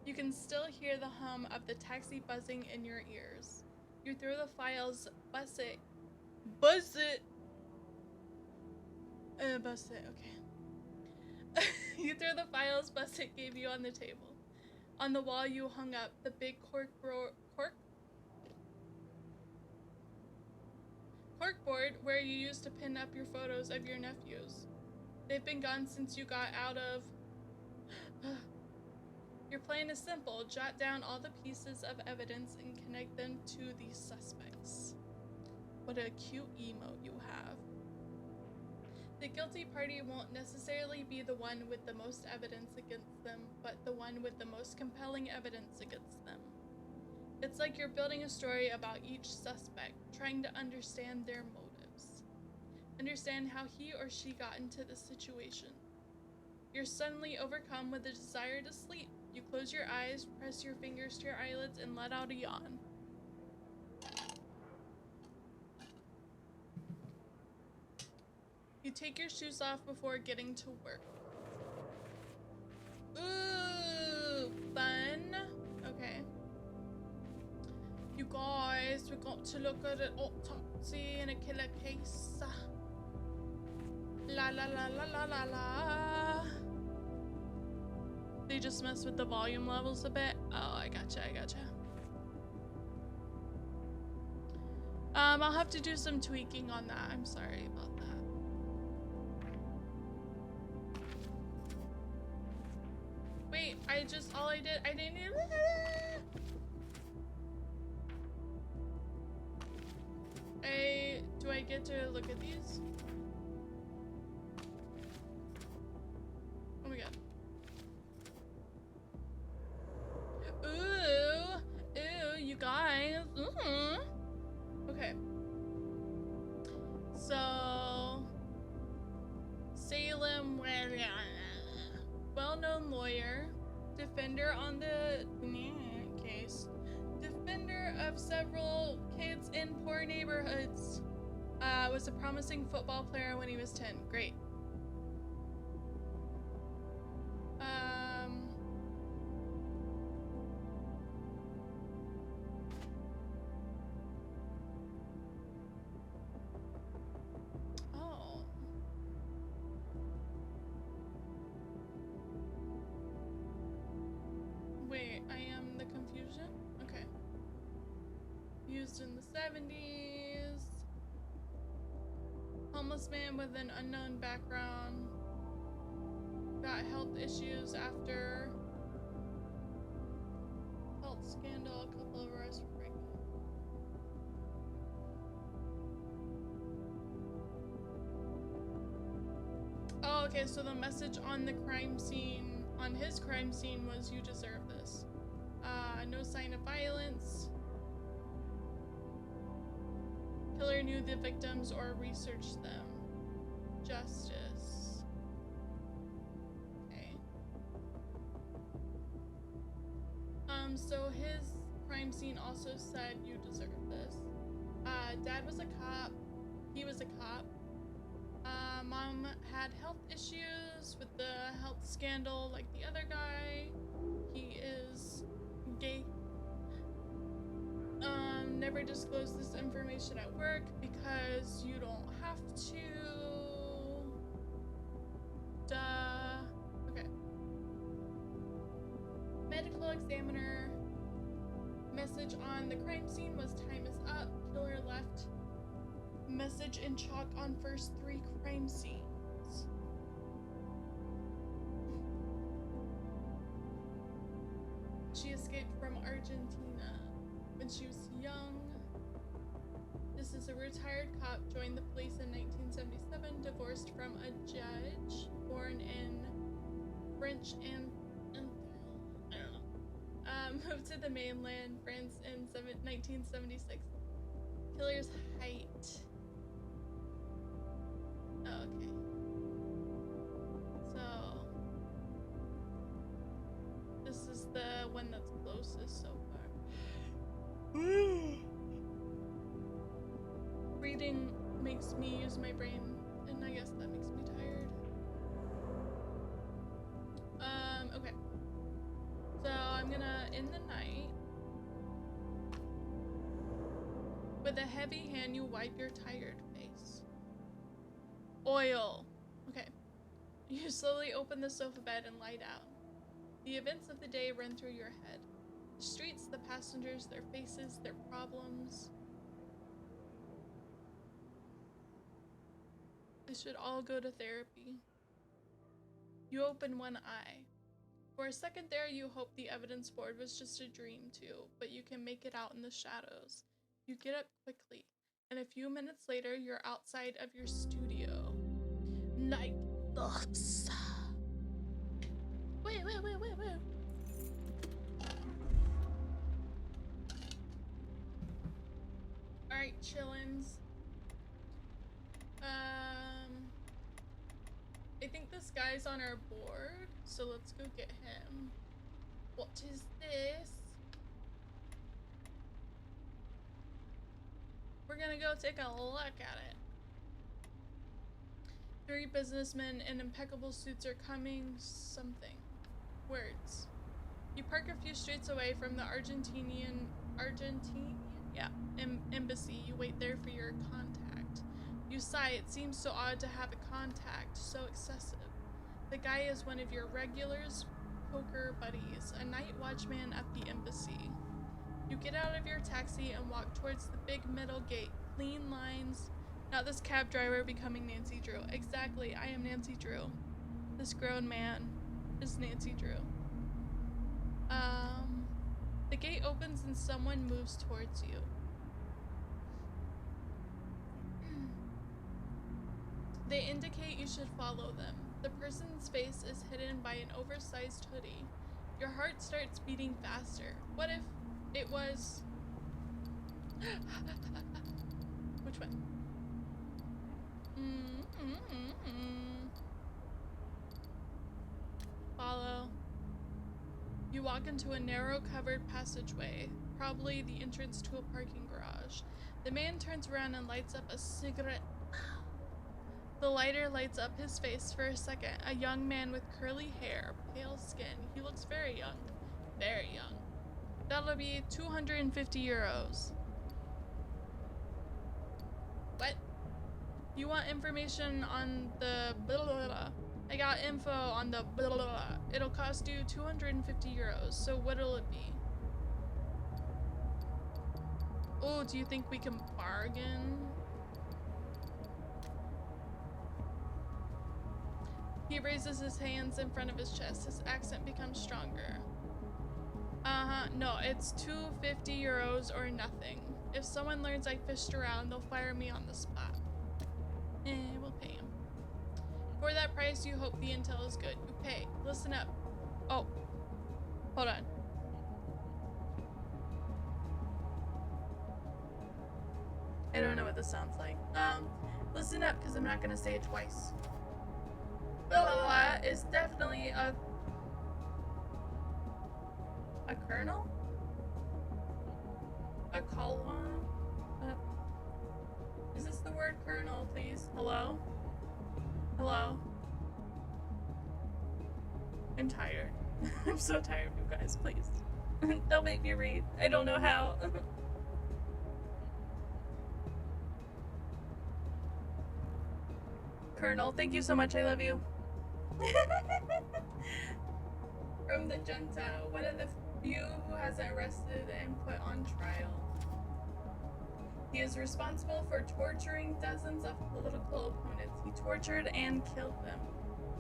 You can still hear the hum of the taxi buzzing in your ears. You throw the files, buzz it, okay. You throw the files Busset gave you on the table. On the wall you hung up the big corkboard where you used to pin up your photos of your nephews. They've been gone since you got out of... Your plan is simple. Jot down all the pieces of evidence and connect them to the suspects. What a cute emote you have. The guilty party won't necessarily be the one with the most evidence against them, but the one with the most compelling evidence against them. It's like you're building a story about each suspect, trying to understand their motives. Understand how he or she got into the situation. You're suddenly overcome with a desire to sleep. You close your eyes, press your fingers to your eyelids, and let out a yawn. You take your shoes off before getting to work. Ooh, fun. Okay. You guys, we got to look at an autopsy in a killer case. La la la la la la la. They just messed with the volume levels a bit. Oh, I gotcha. I'll have to do some tweaking on that. I'm sorry about that. Wait, I didn't do I get to look at these? Oh my god. Ooh, you guys. Okay. So, Salem, well-known lawyer, defender on the case, defender of several kids in poor neighborhoods, was a promising football player when he was 10. Great. Oh. Wait, I am the confusion? Okay. Used in the 70s. Homeless man with an unknown background. Got health issues after health scandal, a couple of arrests for breaking. Oh, okay, so the message on the crime scene, on his crime scene, was you deserve this. No sign of violence. Killer knew the victims or researched them. Justice. Okay. So his crime scene also said you deserve this. Dad was a cop. He was a cop. Mom had health issues with the health scandal like the other guy. He is gay. Never disclose this information at work because you don't have to. Duh. Okay. Medical examiner. Message on the crime scene was time is up. Killer left. Message in chalk on first 3 crime scenes. She escaped from Argentina when she was young. This is a retired cop, joined the police in 1977, divorced from a judge, born in French and I don't know. Moved to the mainland, France in 1976. Killer's height. Oh, okay. So this is the one that's closest so far. Reading makes me use my brain, and I guess that makes me tired. Okay. So I'm gonna end the night. With a heavy hand, you wipe your tired face. Oil. Okay. You slowly open the sofa bed and lie down. The events of the day run through your head. The streets, the passengers, their faces, their problems. They should all go to therapy. You open one eye. For a second there, you hope the evidence board was just a dream too, but you can make it out in the shadows. You get up quickly, and a few minutes later, you're outside of your studio. Night. Wait. Alright, chillins. I think this guy's on our board, so let's go get him. What is this? We're gonna go take a look at it. 3 businessmen in impeccable suits are coming something. Words. You park a few streets away from the Argentinian embassy. You wait there for your contact. You sigh, it seems so odd to have a contact, so excessive. The guy is one of your regulars, poker buddies, a night watchman at the embassy. You get out of your taxi and walk towards the big metal gate. Clean lines. Not this cab driver becoming Nancy Drew. Exactly, I am Nancy Drew. This grown man is Nancy Drew. The gate opens and someone moves towards you. They indicate you should follow them. The person's face is hidden by an oversized hoodie. Your heart starts beating faster. What if it was... Which one? Follow. You walk into a narrow covered passageway, probably the entrance to a parking garage. The man turns around and lights up a cigarette. The lighter lights up his face for a second. A young man with curly hair, pale skin. He looks very young. Very young. That'll be 250 euros. What? You want information on the blah, blah, blah. I got info on the blah, blah, blah. It'll cost you 250 euros. So what'll it be? Oh, do you think we can bargain? He raises his hands in front of his chest. His accent becomes stronger. No, it's 250 euros or nothing. If someone learns I fished around, they'll fire me on the spot. We'll pay him. For that price, you hope the intel is good. You pay. Listen up. Oh. Hold on. I don't know what this sounds like. Listen up, because I'm not gonna say it twice. Blah blah blah is definitely a colonel? A colon? Is this the word colonel, please? Hello? Hello? I'm tired. I'm so tired of you guys, please. Don't make me read. I don't know how. Colonel, thank you so much. I love you. From the junta, one of the few who has arrested and put on trial. He is responsible for torturing dozens of political opponents. He tortured and killed them.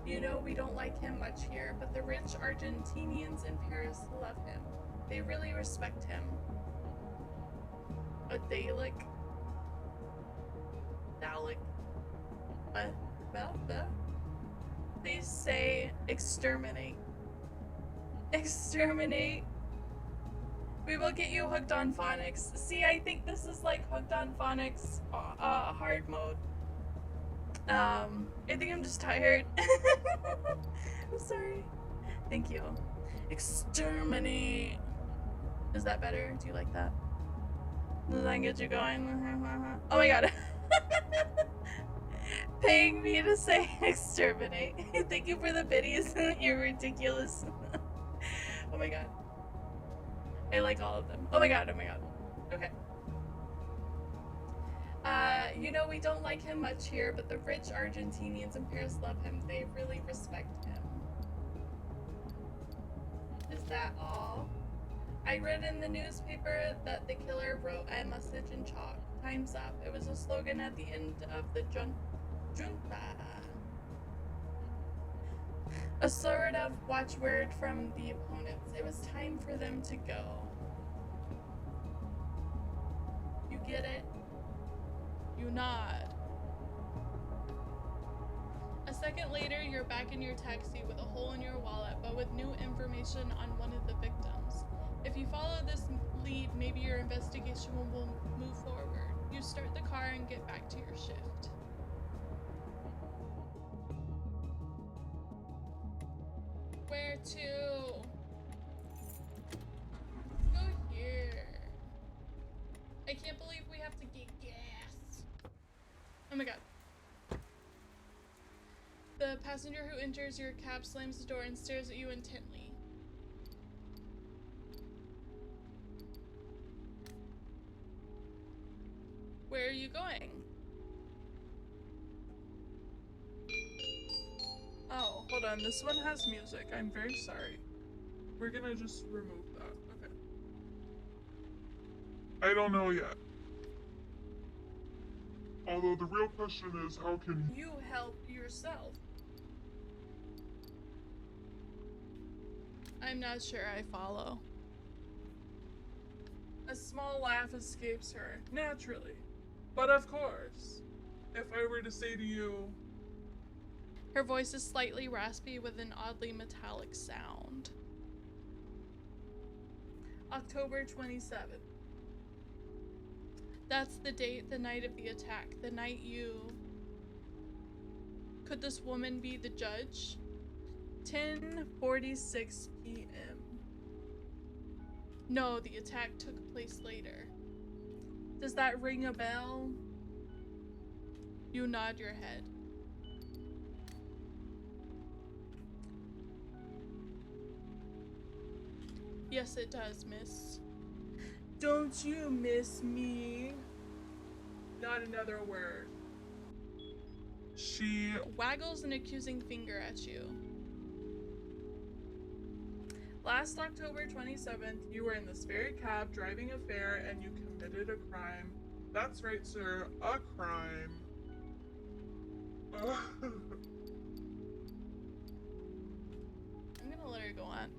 You know, we don't like him much here, but the rich Argentinians in Paris love him. They really respect him. A Dalek. What? They say exterminate. Exterminate. We will get you hooked on phonics. See, I think this is like hooked on phonics hard mode. I think I'm just tired. I'm sorry. Thank you. Exterminate. Is that better? Do you like that? Does that get you going? Oh my god. Paying me to say exterminate. Thank you for the biddies. You're ridiculous. Oh my god. I like all of them. Oh my god, oh my god. Okay. You know, we don't like him much here, but the rich Argentinians in Paris love him. They really respect him. Is that all? I read in the newspaper that the killer wrote a message in chalk. Time's up. It was a slogan at the end of the junta. A sort of watchword from the opponents. It was time for them to go. You get it? You nod. A second later, you're back in your taxi with a hole in your wallet, but with new information on one of the victims. If you follow this lead, maybe your investigation will move forward. You start the car and get back to your shift. Where to? Go here. I can't believe we have to get gas. Oh my god. The passenger who enters your cab slams the door and stares at you intently. Where are you going? Oh, hold on. This one has music. I'm very sorry. We're gonna just remove that. Okay. I don't know yet. Although the real question is, how can you help yourself? I'm not sure I follow. A small laugh escapes her, naturally. But of course, if I were to say to you... Her voice is slightly raspy with an oddly metallic sound. October 27th. That's the date, the night of the attack, the night you... Could this woman be the judge? 10:46 p.m. No, the attack took place later. Does that ring a bell? You nod your head. Yes, it does, miss. Don't you miss me? Not another word. She waggles an accusing finger at you. Last October 27th, you were in this very cab driving a fare and you committed a crime. That's right, sir, a crime. I'm gonna let her go on.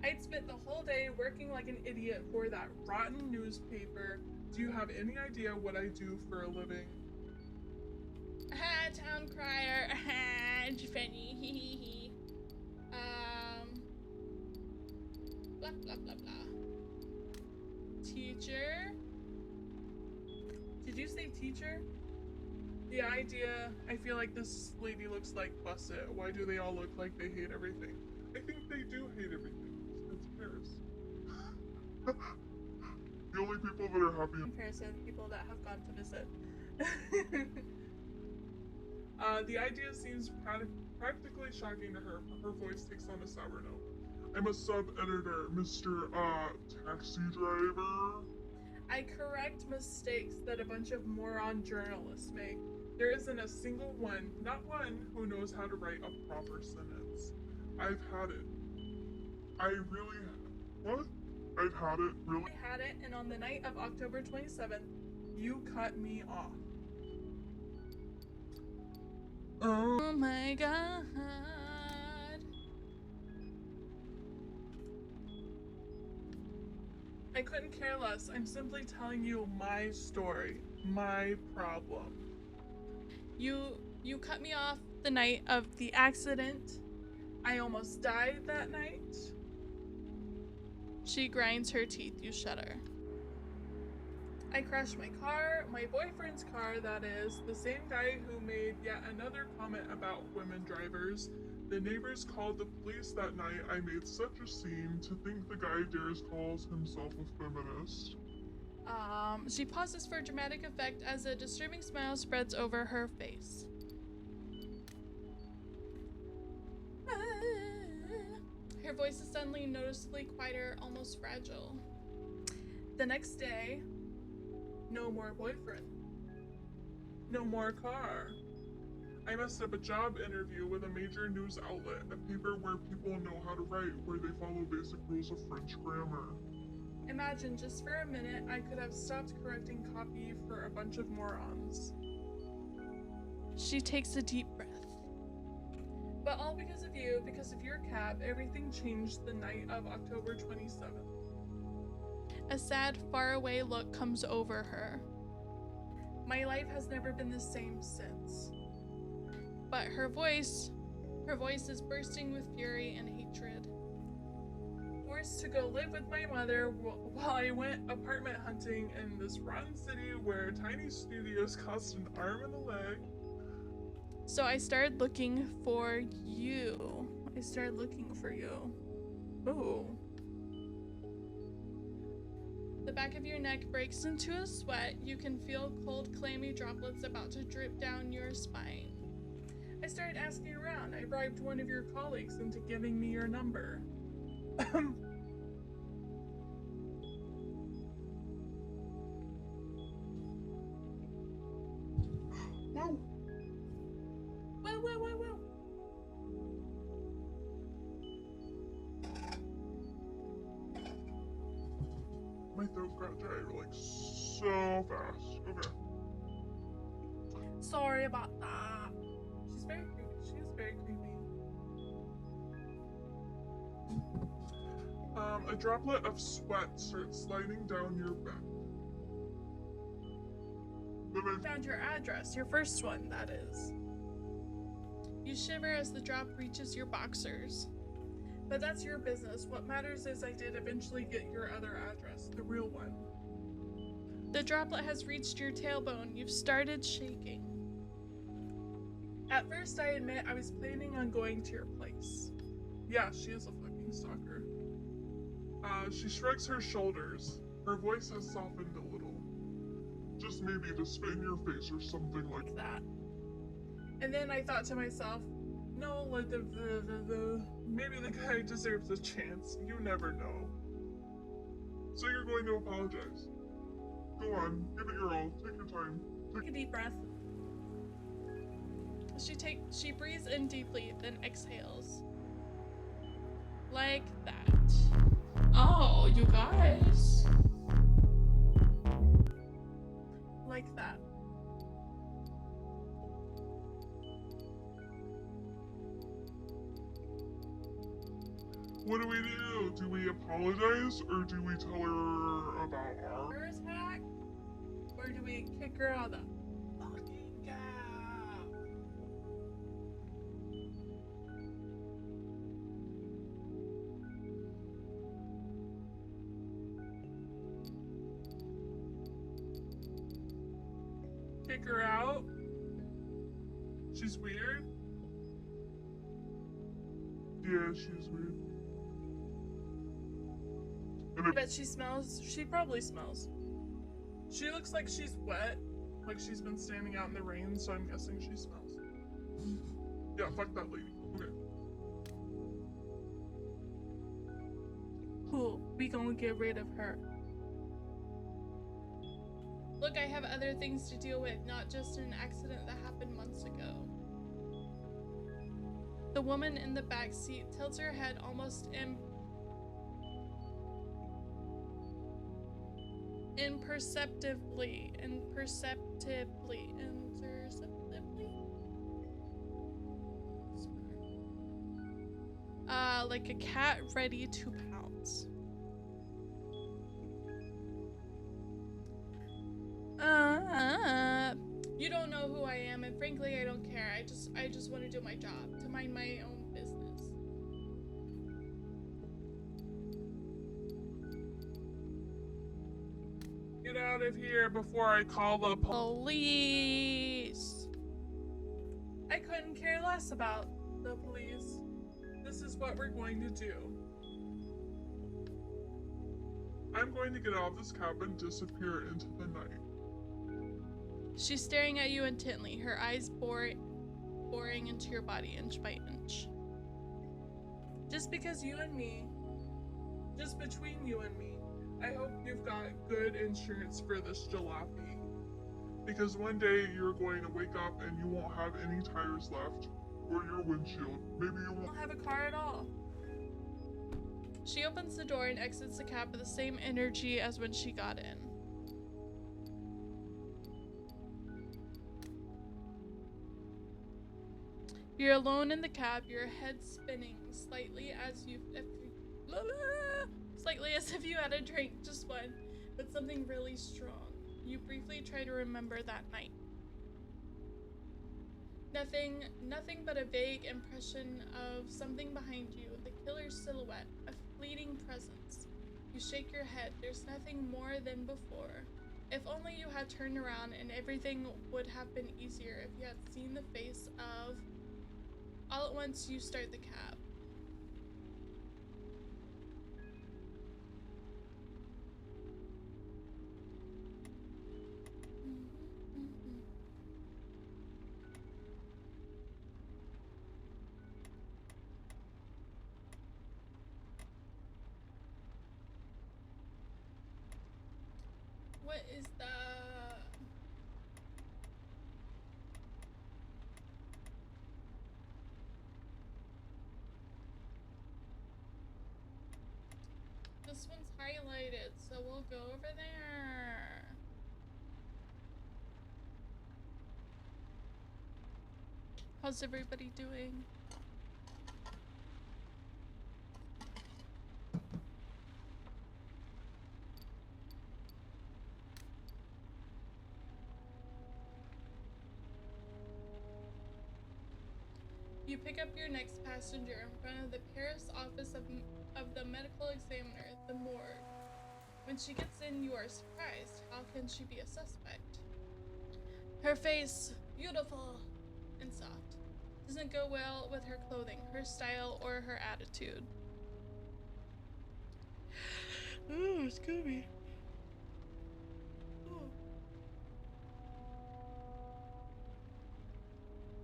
I'd spent the whole day working like an idiot for that rotten newspaper. Do you have any idea what I do for a living? Town crier. Funny. Blah blah blah blah. Teacher. Did you say teacher? The idea, I feel like this lady looks like Busset. Why do they all look like they hate everything? I think they do hate everything. It's Paris. The only people that are happy In Paris are the people that have gone to visit. The idea seems practically shocking to her. Her voice takes on a sour note. I'm a sub-editor, Mr. Taxi Driver. I correct mistakes that a bunch of moron journalists make. There isn't a single one, not one, who knows how to write a proper sentence. I've had it. What? I've had it, really? I had it, and on the night of October 27th, you cut me off. Oh my god. I couldn't care less. I'm simply telling you my story, my problem. You cut me off the night of the accident. I almost died that night. She grinds her teeth, you shudder. I crashed my car, my boyfriend's car, that is, the same guy who made yet another comment about women drivers. The neighbors called the police that night. I made such a scene. To think the guy dares calls himself a feminist. She pauses for dramatic effect as a disturbing smile spreads over her face. Her voice is suddenly noticeably quieter, almost fragile. The next day, no more boyfriend. No more car. I messed up a job interview with a major news outlet, a paper where people know how to write, where they follow basic rules of French grammar. Imagine just for a minute I could have stopped correcting copy for a bunch of morons. She takes a deep breath. But all because of you, because of your cab, everything changed the night of October 27th. A sad, faraway look comes over her. My life has never been the same since. But her voice is bursting with fury and hatred. Forced to go live with my mother while I went apartment hunting in this rotten city where tiny studios cost an arm and a leg. So I started looking for you. Ooh. The back of your neck breaks into a sweat. You can feel cold, clammy droplets about to drip down your spine. I started asking around. I bribed one of your colleagues into giving me your number. Whoa! Whoa. My throat got dry like so fast. Okay. Sorry about that. She's very creepy. A droplet of sweat starts sliding down your back. Then I Found your address, your first one, that is. You shiver as the drop reaches your boxers. But that's your business. What matters is I did eventually get your other address, the real one. The droplet has reached your tailbone. You've started shaking. At first, I admit I was planning on going to your place. Yeah, she is a fucking stalker. She shrugs her shoulders. Her voice has softened a little. Just maybe to spit in your face or something like that. And then I thought to myself, no, like maybe the guy deserves a chance. You never know. So you're going to apologize. Go on, give it your all. Take your time. Take a deep breath. She breathes in deeply, then exhales. Like that. Oh, you guys. Like that. What do we do? Do we apologize or do we tell her about our First hack? Or do we kick her out of the fucking cab? kick her out? She's weird? Yeah, she's weird. I bet she smells. She probably smells. She looks like she's wet. Like she's been standing out in the rain, so I'm guessing she smells. Yeah, fuck that lady. Okay. Cool. We gonna get rid of her. Look, I have other things to deal with, not just an accident that happened months ago. The woman in the back seat tilts her head almost imperceptibly. Like a cat ready to pounce. You don't know who I am, and frankly, I don't care. I just want to do my job, to mind my own business. Get out of here before I call the Police. I couldn't care less about the police. This is what we're going to do. I'm going to get out of this cab and disappear into the night. She's staring at you intently, her eyes boring into your body inch by inch. Just because you and me, just between you and me, I hope you've got good insurance for this jalopy. Because one day you're going to wake up and you won't have any tires left. Or your windshield. Maybe you won't have a car at all. She opens the door and exits the cab with the same energy as when she got in. You're alone in the cab, your head spinning slightly as if you had a drink, just one, but something really strong. You briefly try to remember that night. Nothing but a vague impression of something behind you, the killer's silhouette, a fleeting presence. You shake your head, there's nothing more than before. If only you had turned around and everything would have been easier if you had seen the face of... All at once, you start the cab. What is that? This one's highlighted, so we'll go over there. How's everybody doing? You pick up your next passenger in front of the Paris office of the medical examiner, the morgue. When she gets in, you are surprised. How can she be a suspect? Her face, beautiful and soft, doesn't go well with her clothing, her style, or her attitude. Oh, it's Scooby. Oh.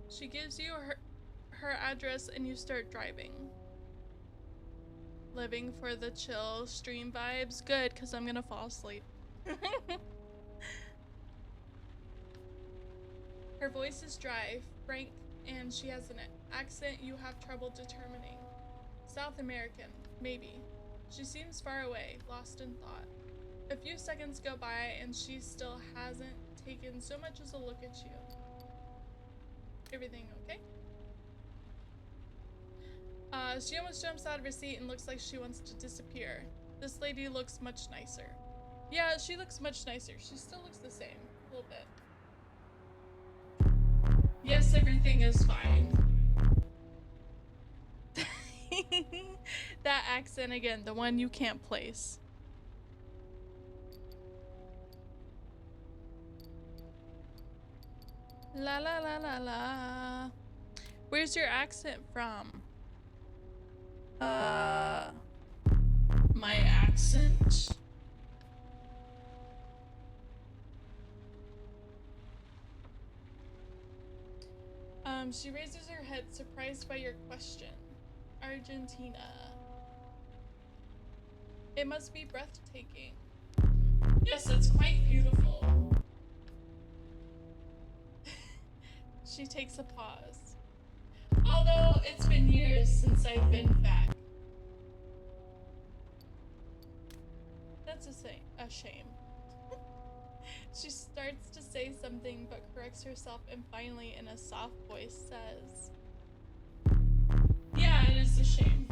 She gives you her address and you start driving. Living for the chill stream vibes. Good, because I'm gonna fall asleep. Her voice is dry, frank, and she has an accent you have trouble determining. South American, maybe. She seems far away, lost in thought. A few seconds go by and she still hasn't taken so much as a look at you. Everything okay? She almost jumps out of her seat and looks like she wants to disappear. This lady looks much nicer. Yeah, she looks much nicer. She still looks the same, a little bit. Yes, everything is fine. That accent again, the one you can't place. La la la la la. Where's your accent from? My accent? She raises her head, surprised by your question. Argentina. It must be breathtaking. Yes, it's quite beautiful. She takes a pause. Although it's been years since I've been back. That's a shame. She starts to say something but corrects herself and finally in a soft voice says, yeah, it is a shame.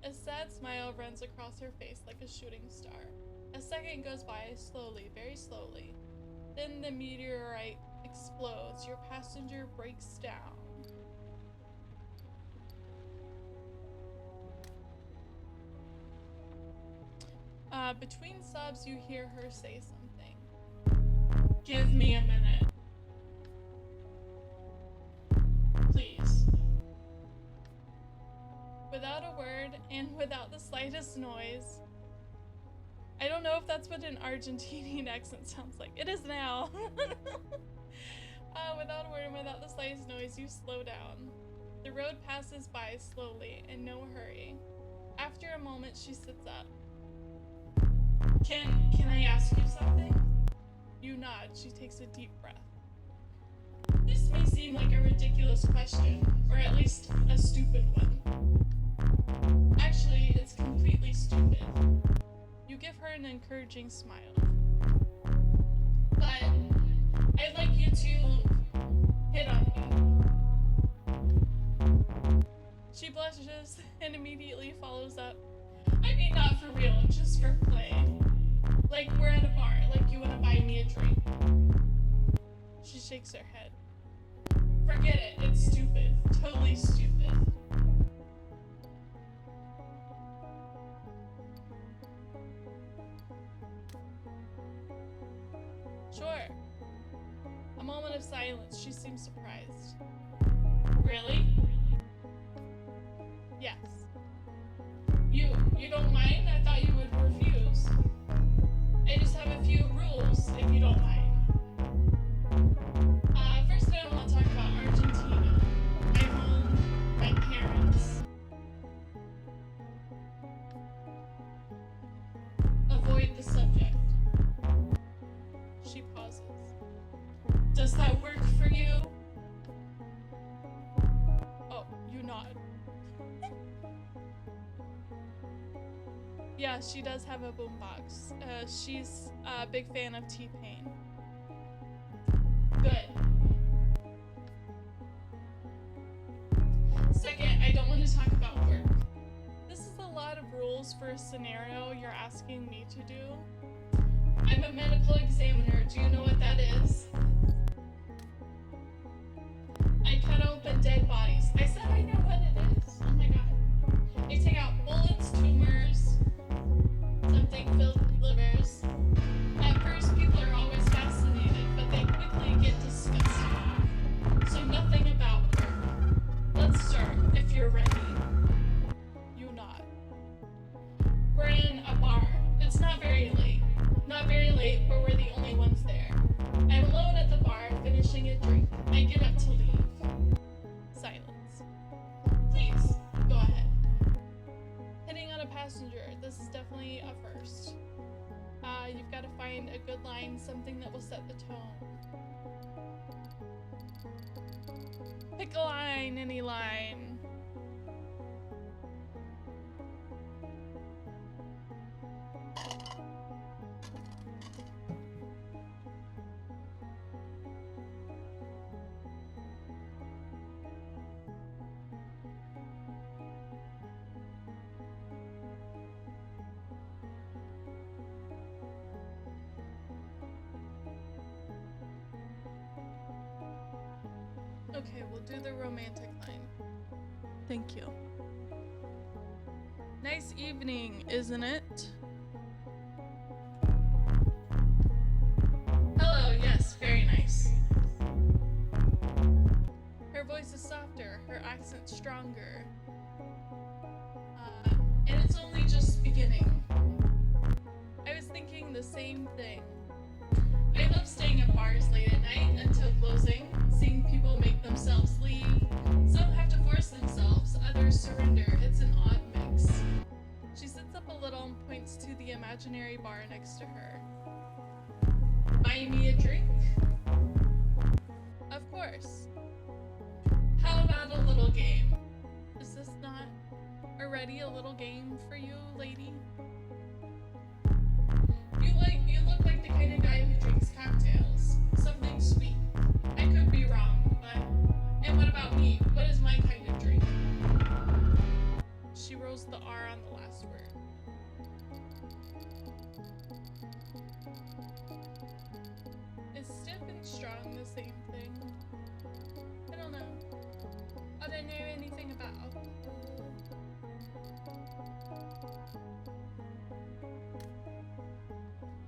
A sad smile runs across her face like a shooting star. A second goes by slowly, very slowly. Then the meteorite explodes. Your passenger breaks down. Between sobs, you hear her say something. Give me a minute. Please. Without a word and without the slightest noise. I don't know if that's what an Argentinian accent sounds like. It is now. Without a word and without the slightest noise, you slow down. The road passes by slowly, in no hurry. After a moment, she sits up. Can I ask you something? You nod. She takes a deep breath. This may seem like a ridiculous question, or at least a stupid one. Actually, it's completely stupid. You give her an encouraging smile. But I'd like you to hit on me. She blushes and immediately follows up. I mean, not for real, just for play. Like we're at a bar, like you want to buy me a drink. She shakes her head. Forget it, it's stupid. Totally stupid. Sure. A moment of silence. She seems surprised. Really? Yes. You don't mind? I thought you would refuse. I just have a few rules, if you don't mind. First I want to talk about Argentina. My home, my parents. Avoid the subject. She pauses. Does that work for you? Oh, you nod. Yeah, she does have a boombox. She's a big fan of T-Pain. Good. Second, I don't want to talk about work. This is a lot of rules for a scenario you're asking me to do. I'm a medical examiner. Do you know what that is? I cut open dead bodies. I said I know what it is. Oh my god. I take out bullets, tumors, something filled with livers. At first, people are always fascinated, but they quickly get disgusted. So nothing about work. Let's start, if you're ready. You nod. We're in a bar. It's not very late. Not very late, but we're the only ones there. I'm alone at the bar, finishing a drink. I get up to leave. Silence. Please, go ahead. Hitting on a passenger. This is definitely a first. You've got to find a good line, something that will set the tone. Pick a line, any line. Okay, we'll do the romantic line. Thank you. Nice evening, isn't it? Hello, yes, very stronger. And it's only just beginning. I was thinking the same thing. I love staying at bars late at night until closing, seeing people make themselves leave. Some have to force themselves, others surrender. It's an odd mix. She sits up a little and points to the imaginary bar next to her. Buy me a drink? Of course. How about a little game? Is this not already a little game for you, lady? You look like the kind of guy who drinks cocktails. Something sweet. I could be wrong, but... And what about me? What is my kind of drink? She rolls the R on the last word. Is stiff and strong the same thing? I don't know. I don't know anything about alcohol.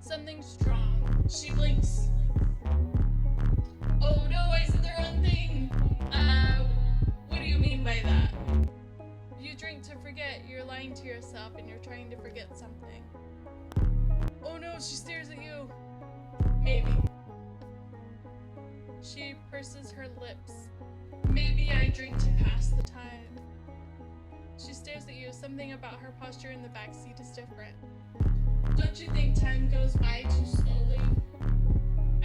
Something strong. She blinks. Oh no, I said the wrong thing. What do you mean by that? You drink to forget. You're lying to yourself and you're trying to forget something. Oh no, she stares at you. Maybe. She purses her lips. Maybe I drink to pass the time. She stares at you. Something about her posture in the backseat is different. Don't you think time goes by too slowly?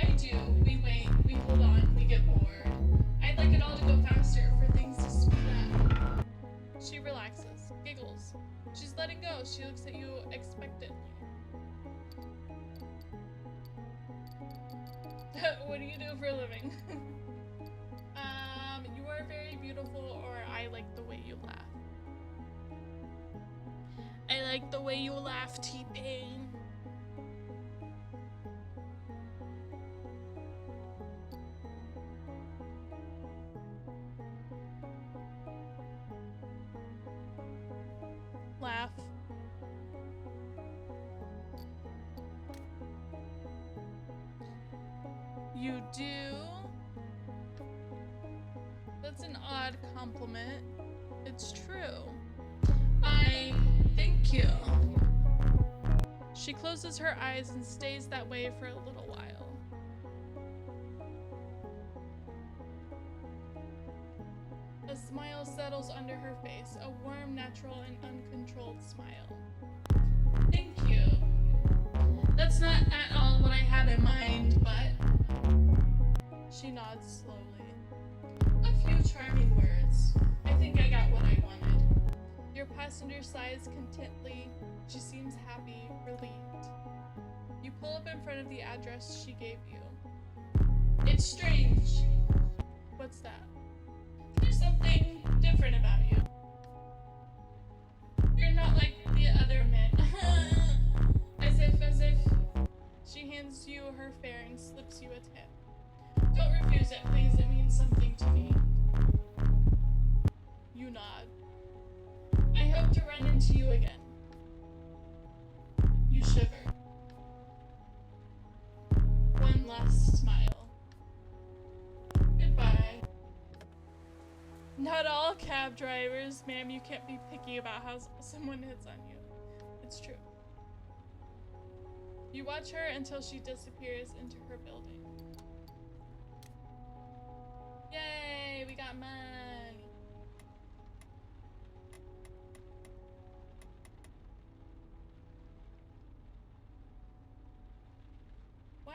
I do. We wait, we hold on, we get bored. I'd like it all to go faster, for things to speed up. She relaxes, giggles. She's letting go. She looks at you expectantly. What do you do for a living? You are very beautiful, or I like the way you laugh. I like the way you laugh, T-Pain. Laugh. You do? That's an odd compliment. It's true. Thank you. She closes her eyes and stays that way for a little while. A smile settles under her face, a warm, natural, and uncontrolled smile. Thank you. That's not at all what I had in mind, but... She nods slowly. A few charming words. I think I got what I wanted. Your passenger sighs contently. She seems happy, relieved. You pull up in front of the address she gave you. It's strange. What's that? There's something different about you. You're not like the other men. as if. She hands you her fare and slips you a tip. Don't refuse it, please. It means something to me. You nod. I hope to run into you again. You shiver. One last smile. Goodbye. Not all cab drivers, ma'am. You can't be picky about how someone hits on you. It's true. You watch her until she disappears into her building. Yay, we got money. Wow.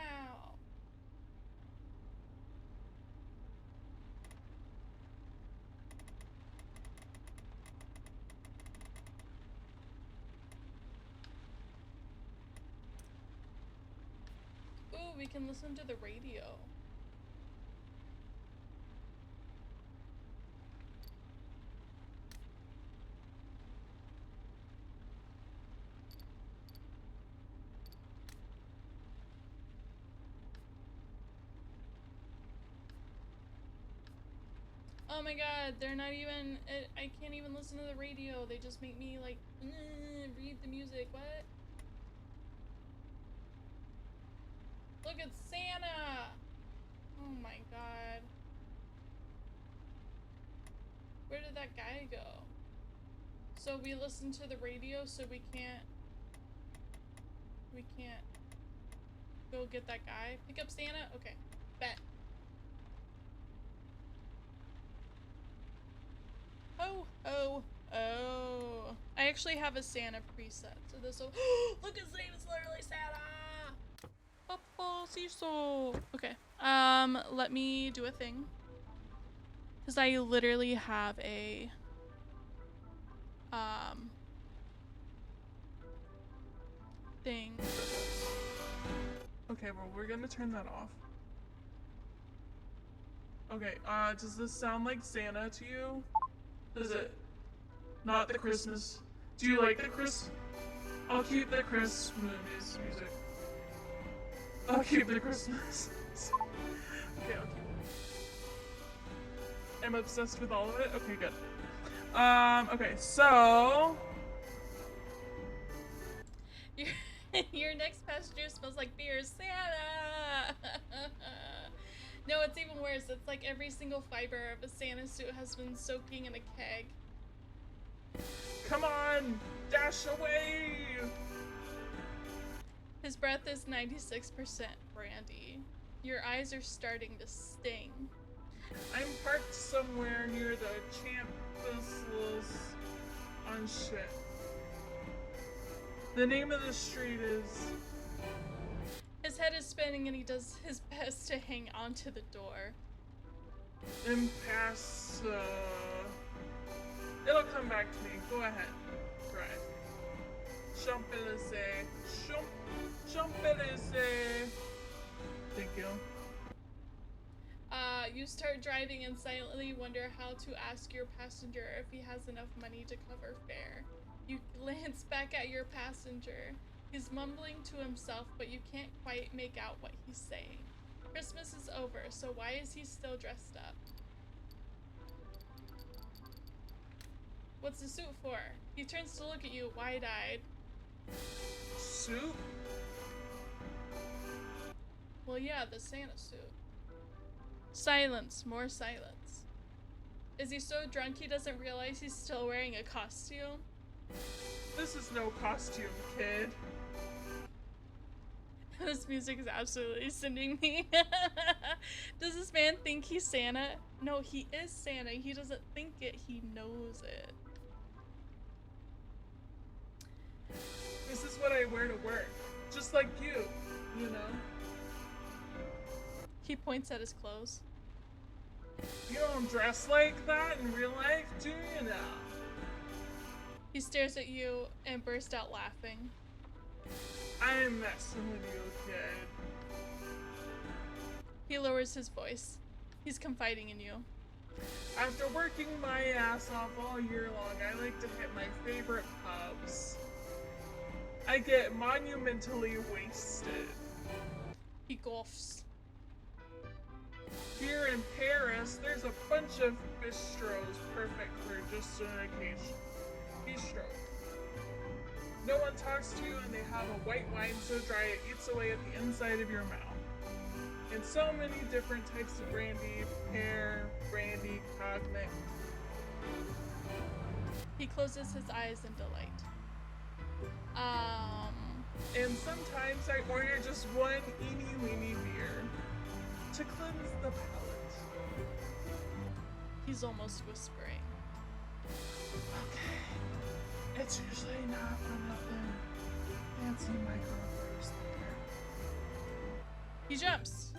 Ooh, we can listen to the radio. Oh my god, they're not even, I can't even listen to the radio. They just make me like, read the music. What? Look, it's Santa! Oh my god. Where did that guy go? So we listen to the radio, so we can't go get that guy. Pick up Santa? Okay, bet. Oh, oh, oh. I actually have a Santa preset, so this will- Look, his name is literally Santa! Papa Cecil! Okay, let me do a thing. Because I literally have a, thing. Okay, well, we're gonna turn that off. Okay, does this sound like Santa to you? Does it? Not the Christmas. Do you like the Chris? I'll keep the Christmas music. I'll keep the Christmas. Okay, I'll keep it. I'm obsessed with all of it? Okay, good. Okay, so... Your next passenger smells like beer, Santa! No, it's even worse. It's like every single fiber of a Santa suit has been soaking in a keg. Come on! Dash away! His breath is 96% brandy. Your eyes are starting to sting. I'm parked somewhere near the Champions on shit. The name of the street is... His head is spinning and he does his best to hang onto the door. Impasse, It'll come back to me. Go ahead. Right. Champs-Élysées. Champs-Élysées. Thank you. You start driving and silently wonder how to ask your passenger if he has enough money to cover fare. You glance back at your passenger. He's mumbling to himself, but you can't quite make out what he's saying. Christmas is over, so why is he still dressed up? What's the suit for? He turns to look at you, wide-eyed. Suit? Well, yeah, the Santa suit. Silence, more silence. Is he so drunk he doesn't realize he's still wearing a costume? This is no costume, kid. This music is absolutely sending me. Does this man think he's Santa? No, he is Santa. He doesn't think it, he knows it. This is what I wear to work. Just like you know? He points at his clothes. You don't dress like that in real life, do you now? He stares at you and bursts out laughing. I'm messing with you, kid. He lowers his voice. He's confiding in you. After working my ass off all year long, I like to hit my favorite pubs. I get monumentally wasted. He golfs. Here in Paris, there's a bunch of bistros perfect for just an occasion. Bistro. No one talks to you and they have a white wine so dry it eats away at the inside of your mouth. And so many different types of brandy, pear, brandy, cognac. He closes his eyes in delight. And sometimes I order just one eeny-weeny beer to cleanse the palate. He's almost whispering. Okay. It's usually not for nothing. Fancy microbrews there. He jumps.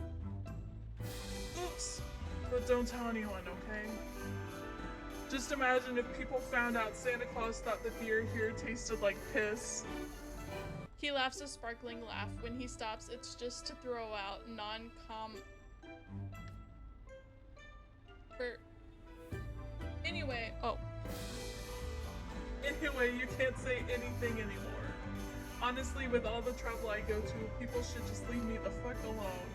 Oops. But don't tell anyone, okay? Just imagine if people found out Santa Claus thought the beer here tasted like piss. He laughs a sparkling laugh. When he stops, it's just to throw out non-com... Anyway, oh. Anyway, you can't say anything anymore. Honestly, with all the trouble I go to, people should just leave me the fuck alone.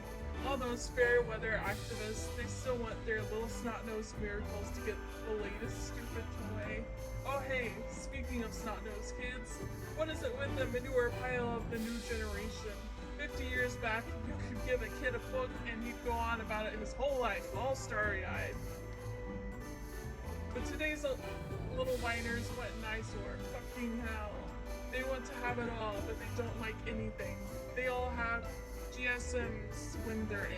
All those fair weather activists, they still want their little snot-nosed miracles to get the latest stupid toy. Oh hey, speaking of snot-nosed kids, what is it with the manure pile of the new generation? 50 years back, you could give a kid a book and he'd go on about it his whole life, all starry-eyed. But today's little whiners want an eyesore. Fucking hell. They want to have it all, but they don't like anything. They all have GSMs when they're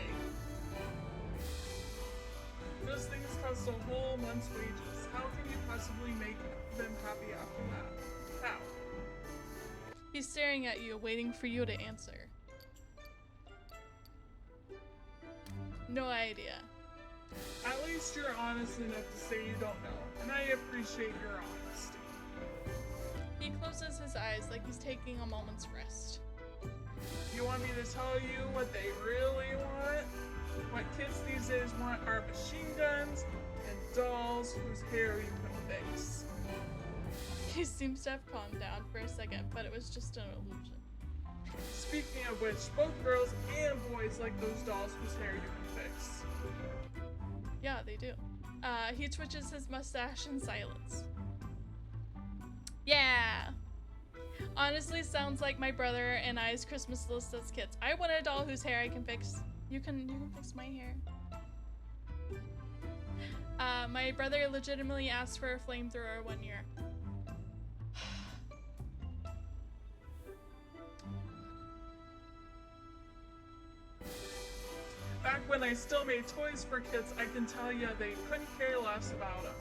8. Those things cost a whole month's wages. How can you possibly make them happy after that? How? He's staring at you, waiting for you to answer. No idea. At least you're honest enough to say you don't know, and I appreciate your honesty. He closes his eyes like he's taking a moment's rest. You want me to tell you what they really want? What kids these days want are machine guns and dolls whose hair you can fix. He seems to have calmed down for a second, but it was just an illusion. Speaking of which, both girls and boys like those dolls whose hair you can fix. Yeah, they do. He twitches his mustache in silence. Yeah! Honestly, sounds like my brother and I's Christmas list as kids. I want a doll whose hair I can fix. You can fix my hair. My brother legitimately asked for a flamethrower one year. Back when I still made toys for kids, I can tell you they couldn't care less about them.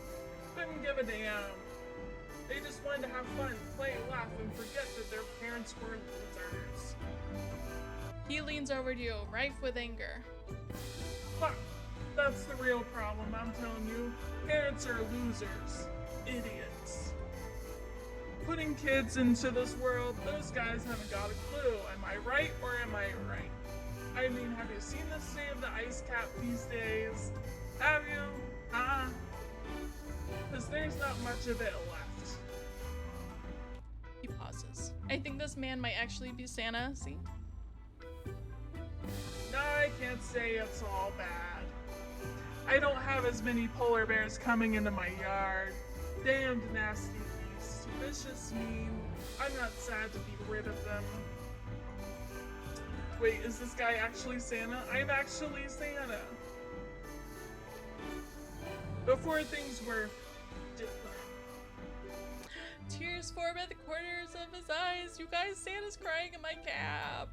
Couldn't give a damn. They just wanted to have fun, play, laugh, and forget that their parents were losers. He leans over to you, rife with anger. Fuck, that's the real problem, I'm telling you. Parents are losers. Idiots. Putting kids into this world, those guys haven't got a clue. Am I right or am I right? I mean, have you seen the state of the ice cap these days? Have you? Huh? Because there's not much of it left. He pauses. I think this man might actually be Santa, see? No, I can't say it's all bad. I don't have as many polar bears coming into my yard. Damned nasty beasts. Vicious, mean. I'm not sad to be rid of them. Wait, is this guy actually Santa? I'm actually Santa. Before things were different. Tears form at the corners of his eyes. You guys, Santa's crying in my cab.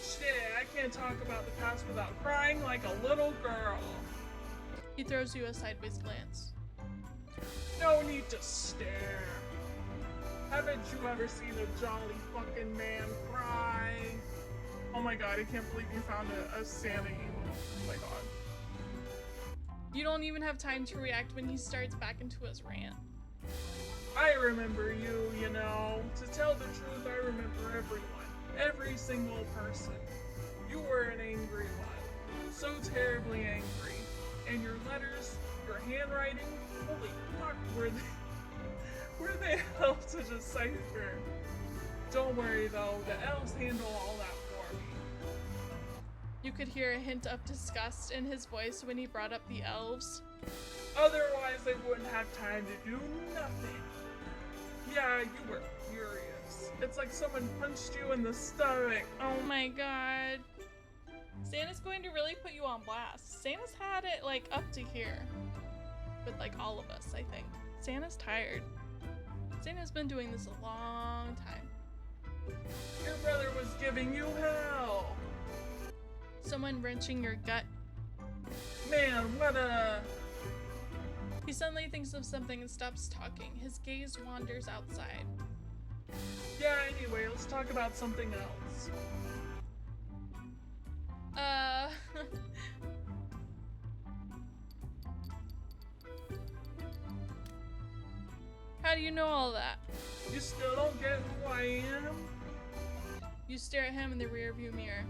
Shit, I can't talk about the past without crying like a little girl. He throws you a sideways glance. No need to stare. Haven't you ever seen a jolly fucking man cry? Oh my god, I can't believe you found a Santa emote. Oh my god. You don't even have time to react when he starts back into his rant. I remember you, you know. To tell the truth, I remember everyone. Every single person. You were an angry one. So terribly angry. And your letters, your handwriting, holy fuck, were they hell to decipher. Don't worry though, the elves handle all that for me. You could hear a hint of disgust in his voice when he brought up the elves. Otherwise, they wouldn't have time to do nothing. Yeah, you were furious. It's like someone punched you in the stomach. Oh my god. Santa's going to really put you on blast. Santa's had it like up to here. With like all of us, I think. Santa's tired. Santa's been doing this a long time. Your brother was giving you hell. Someone wrenching your gut. Man, what a... He suddenly thinks of something and stops talking. His gaze wanders outside. Yeah, anyway, let's talk about something else. How do you know all that? You still don't get who I am? You stare at him in the rearview mirror.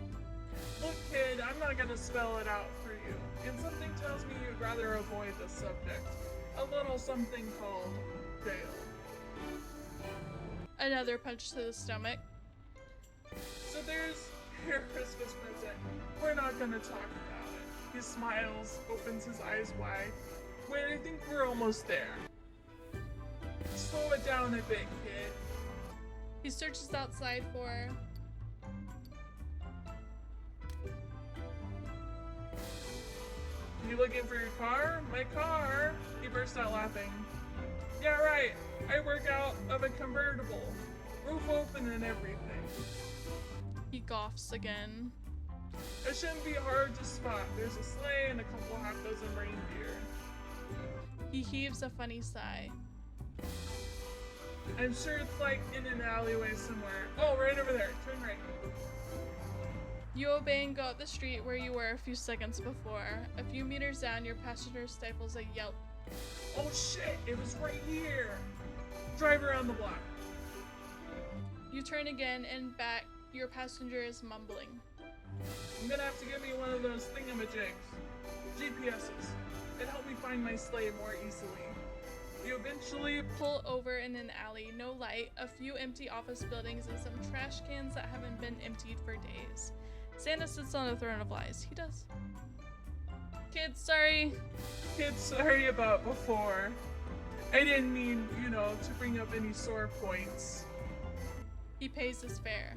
Look, kid, I'm not gonna spell it out for you. And something tells me you'd rather avoid the subject. A little something called jail. Another punch to the stomach. So there's your Christmas present. We're not gonna talk about it. He smiles, opens his eyes wide. Wait, I think we're almost there. Slow it down a bit, kid. He searches outside for... You looking for your car? My car? He burst out laughing. Yeah, right. I work out of a convertible. Roof open and everything. He coughs again. It shouldn't be hard to spot. There's a sleigh and a couple half dozen reindeer. He heaves a funny sigh. I'm sure it's like in an alleyway somewhere. Oh, right over there. Turn right. You obey and go up the street where you were a few seconds before. A few meters down, your passenger stifles a yelp. Oh shit, it was right here. Drive around the block. You turn again and back. Your passenger is mumbling. I'm gonna have to get me one of those thingamajigs. GPSs. It helped me find my sleigh more easily. You eventually Pull over in an alley, no light, a few empty office buildings, and some trash cans that haven't been emptied for days. Santa sits on a throne of lies. He does. Kids, sorry. Kids, sorry about before. I didn't mean, to bring up any sore points. He pays his fare.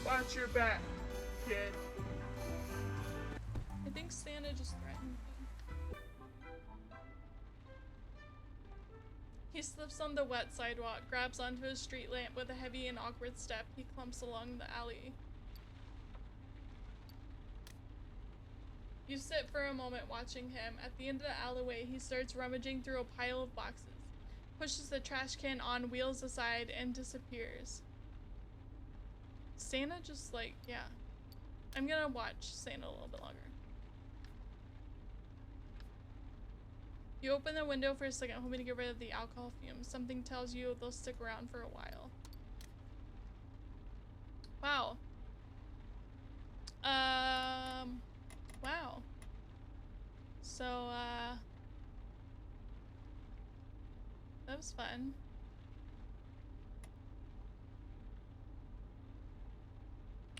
Watch your back, kid. I think Santa just threatened me. He slips on the wet sidewalk, grabs onto a street lamp with a heavy and awkward step. He clumps along the alley. You sit for a moment watching him. At the end of the alleyway, he starts rummaging through a pile of boxes, pushes the trash can on, wheels aside, and disappears. Santa just yeah. I'm gonna watch Santa a little bit longer. You open the window for a second, hoping to get rid of the alcohol fumes. Something tells you they'll stick around for a while. Wow. Wow. So, that was fun.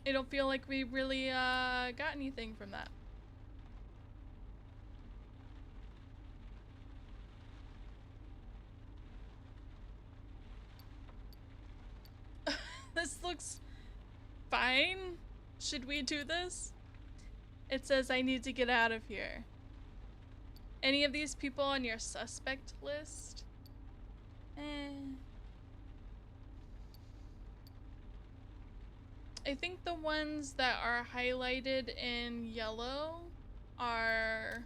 I don't feel like we really, got anything from that. This looks fine. Should we do this? It says I need to get out of here. Any of these people on your suspect list? I think the ones that are highlighted in yellow are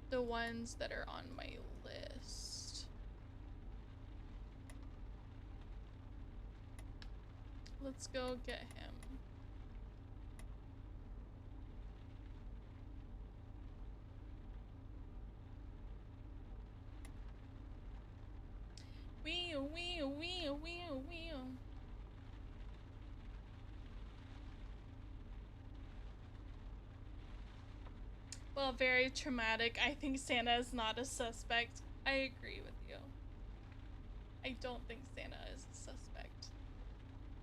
the ones that are on my list. Let's go get him. Wheel, wheel, wheel, wheel, wheel. Well, very traumatic. I think Santa is not a suspect. I agree with you. I don't think Santa is a suspect.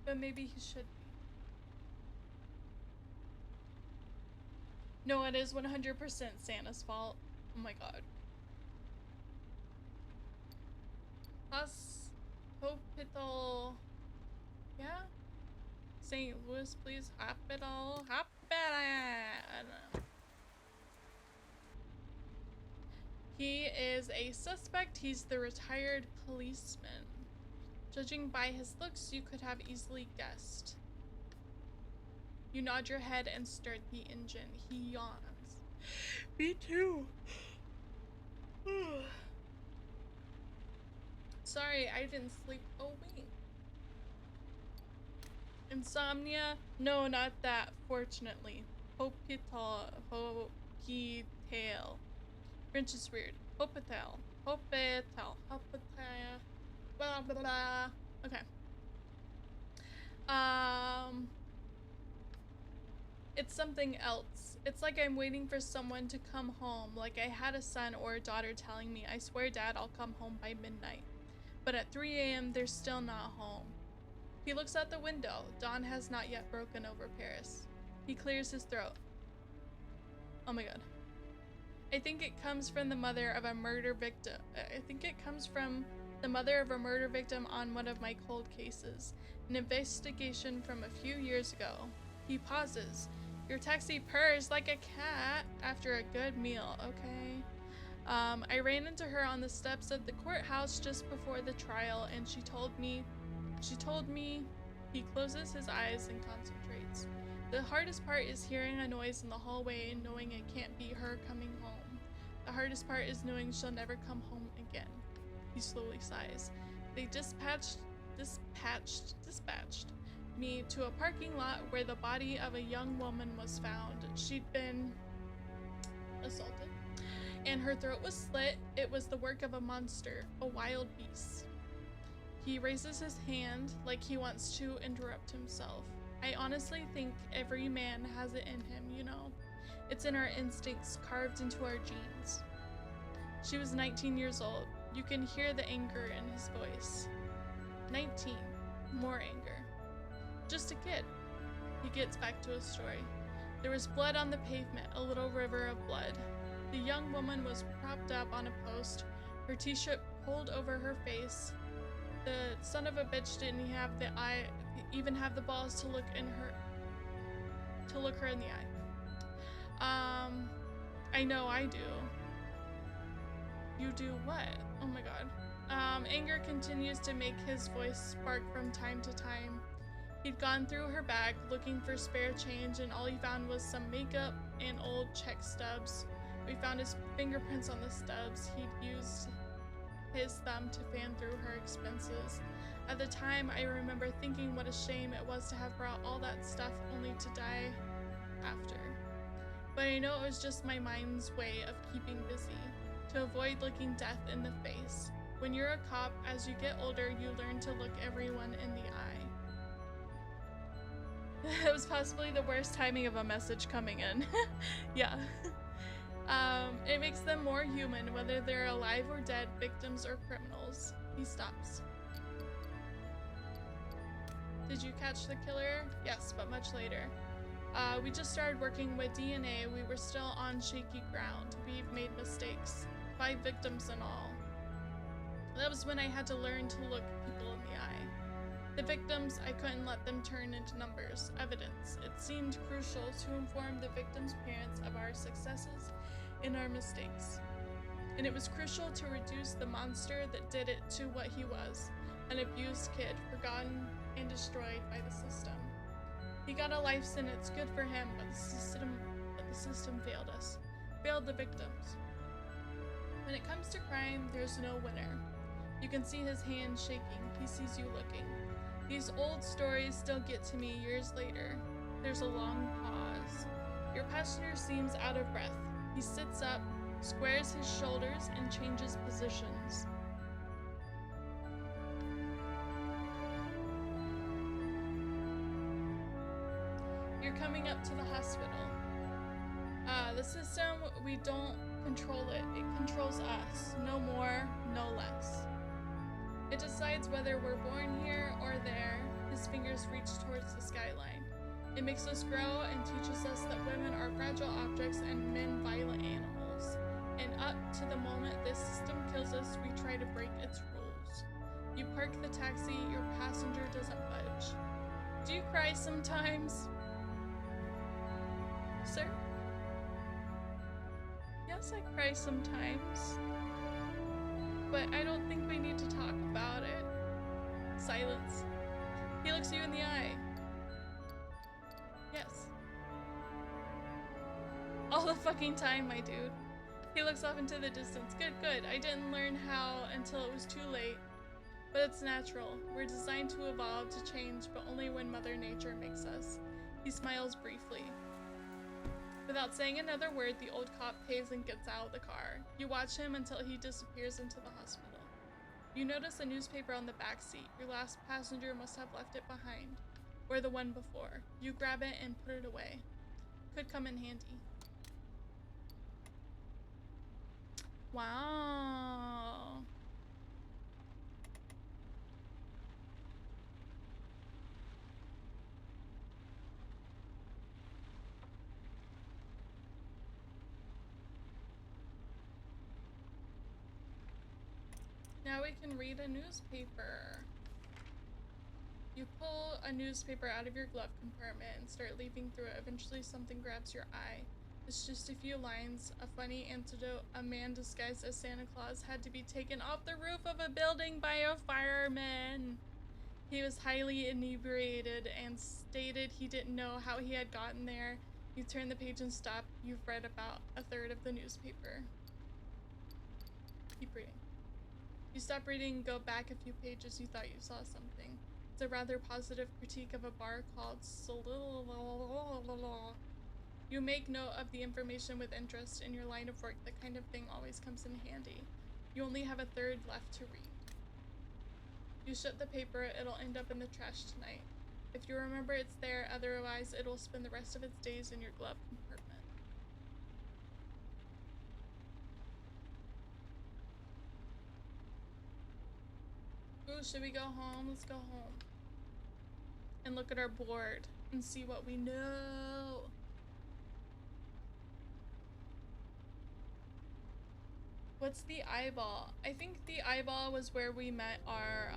But maybe he should be. No, it is 100% Santa's fault. Oh my god. Hospital. Yeah? St. Louis Police Hospital. I don't know. He is a suspect. He's the retired policeman. Judging by his looks, you could have easily guessed. You nod your head and start the engine. He yawns. Me too. Sorry, I didn't sleep a wink. Insomnia? No, not that, fortunately. Hospital. French is weird. Hospital. Blah, blah, blah. Okay. It's something else. It's like I'm waiting for someone to come home, like I had a son or a daughter telling me, I swear, Dad, I'll come home by midnight. But at 3 a.m., they're still not home. He looks out the window. Dawn has not yet broken over Paris. He clears his throat. Oh my god. I think it comes from the mother of a murder victim. On one of my cold cases. An investigation from a few years ago. He pauses. Your taxi purrs like a cat after a good meal, okay? I ran into her on the steps of the courthouse just before the trial, and she told me, he closes his eyes and concentrates. The hardest part is hearing a noise in the hallway and knowing it can't be her coming home. The hardest part is knowing she'll never come home again. He slowly sighs. They dispatched me to a parking lot where the body of a young woman was found. She'd been assaulted, and her throat was slit. It was the work of a monster, a wild beast. He raises his hand like he wants to interrupt himself. I honestly think every man has it in him, you know. It's in our instincts, carved into our genes. She was 19 years old. You can hear the anger in his voice. 19. More anger. Just a kid. He gets back to his story. There was blood on the pavement, a little river of blood. The young woman was propped up on a post, her t-shirt pulled over her face. The son of a bitch didn't even have the balls to look her in the eye. I know I do. You do what? Oh my god. Anger continues to make his voice spark from time to time. He'd gone through her bag looking for spare change, and all he found was some makeup and old check stubs. We found his fingerprints on the stubs. He'd used his thumb to fan through her expenses. At the time, I remember thinking what a shame it was to have brought all that stuff only to die after. But I know it was just my mind's way of keeping busy, to avoid looking death in the face. When you're a cop, as you get older, you learn to look everyone in the eye. It was possibly the worst timing of a message coming in. Yeah. It makes them more human, whether they're alive or dead, victims or criminals. He stops. Did you catch the killer? Yes, but much later. We just started working with DNA. We were still on shaky ground. We've made mistakes. 5 victims in all. That was when I had to learn to look people in the eye. The victims, I couldn't let them turn into numbers, evidence. It seemed crucial to inform the victims' parents of our successes and our mistakes. And it was crucial to reduce the monster that did it to what he was, an abused kid, forgotten and destroyed by the system. He got a life sentence, good for him, but the system failed us, failed the victims. When it comes to crime, there's no winner. You can see his hand shaking, he sees you looking. These old stories still get to me years later. There's a long pause. Your passenger seems out of breath. He sits up, squares his shoulders, and changes positions. You're coming up to the hospital. The system, we don't control it. It controls us. No more, no less. It decides whether we're born here or there. His fingers reach towards the skyline. It makes us grow and teaches us that women are fragile objects and men violent animals. And up to the moment this system kills us, we try to break its rules. You park the taxi, your passenger doesn't budge. Do you cry sometimes? Sir? Yes, I cry sometimes. But I don't think we need to talk about it. Silence. He looks you in the eye. Yes. All the fucking time, my dude. He looks off into the distance. Good, good. I didn't learn how until it was too late. But it's natural. We're designed to evolve, to change, but only when Mother Nature makes us. He smiles briefly. Without saying another word, the old cop pays and gets out of the car. You watch him until he disappears into the hospital. You notice a newspaper on the back seat. Your last passenger must have left it behind, or the one before. You grab it and put it away. Could come in handy. Wow. Now we can read a newspaper. You pull a newspaper out of your glove compartment and start leafing through it. Eventually, something grabs your eye. It's just a few lines. A funny antidote. A man disguised as Santa Claus had to be taken off the roof of a building by a fireman. He was highly inebriated and stated he didn't know how he had gotten there. You turn the page and stop. You've read about a third of the newspaper. Keep reading. You stop reading and go back a few pages. You thought you saw something. It's a rather positive critique of a bar called You make note of the information with interest. In your line of work, that kind of thing always comes in handy. You only have a third left to read. You shut the paper, it'll end up in the trash tonight. If you remember it's there, otherwise it'll spend the rest of its days in your glove compartment. Ooh, should we go home? Let's go home. And look at our board and see what we know. What's the eyeball? I think the eyeball was where we met our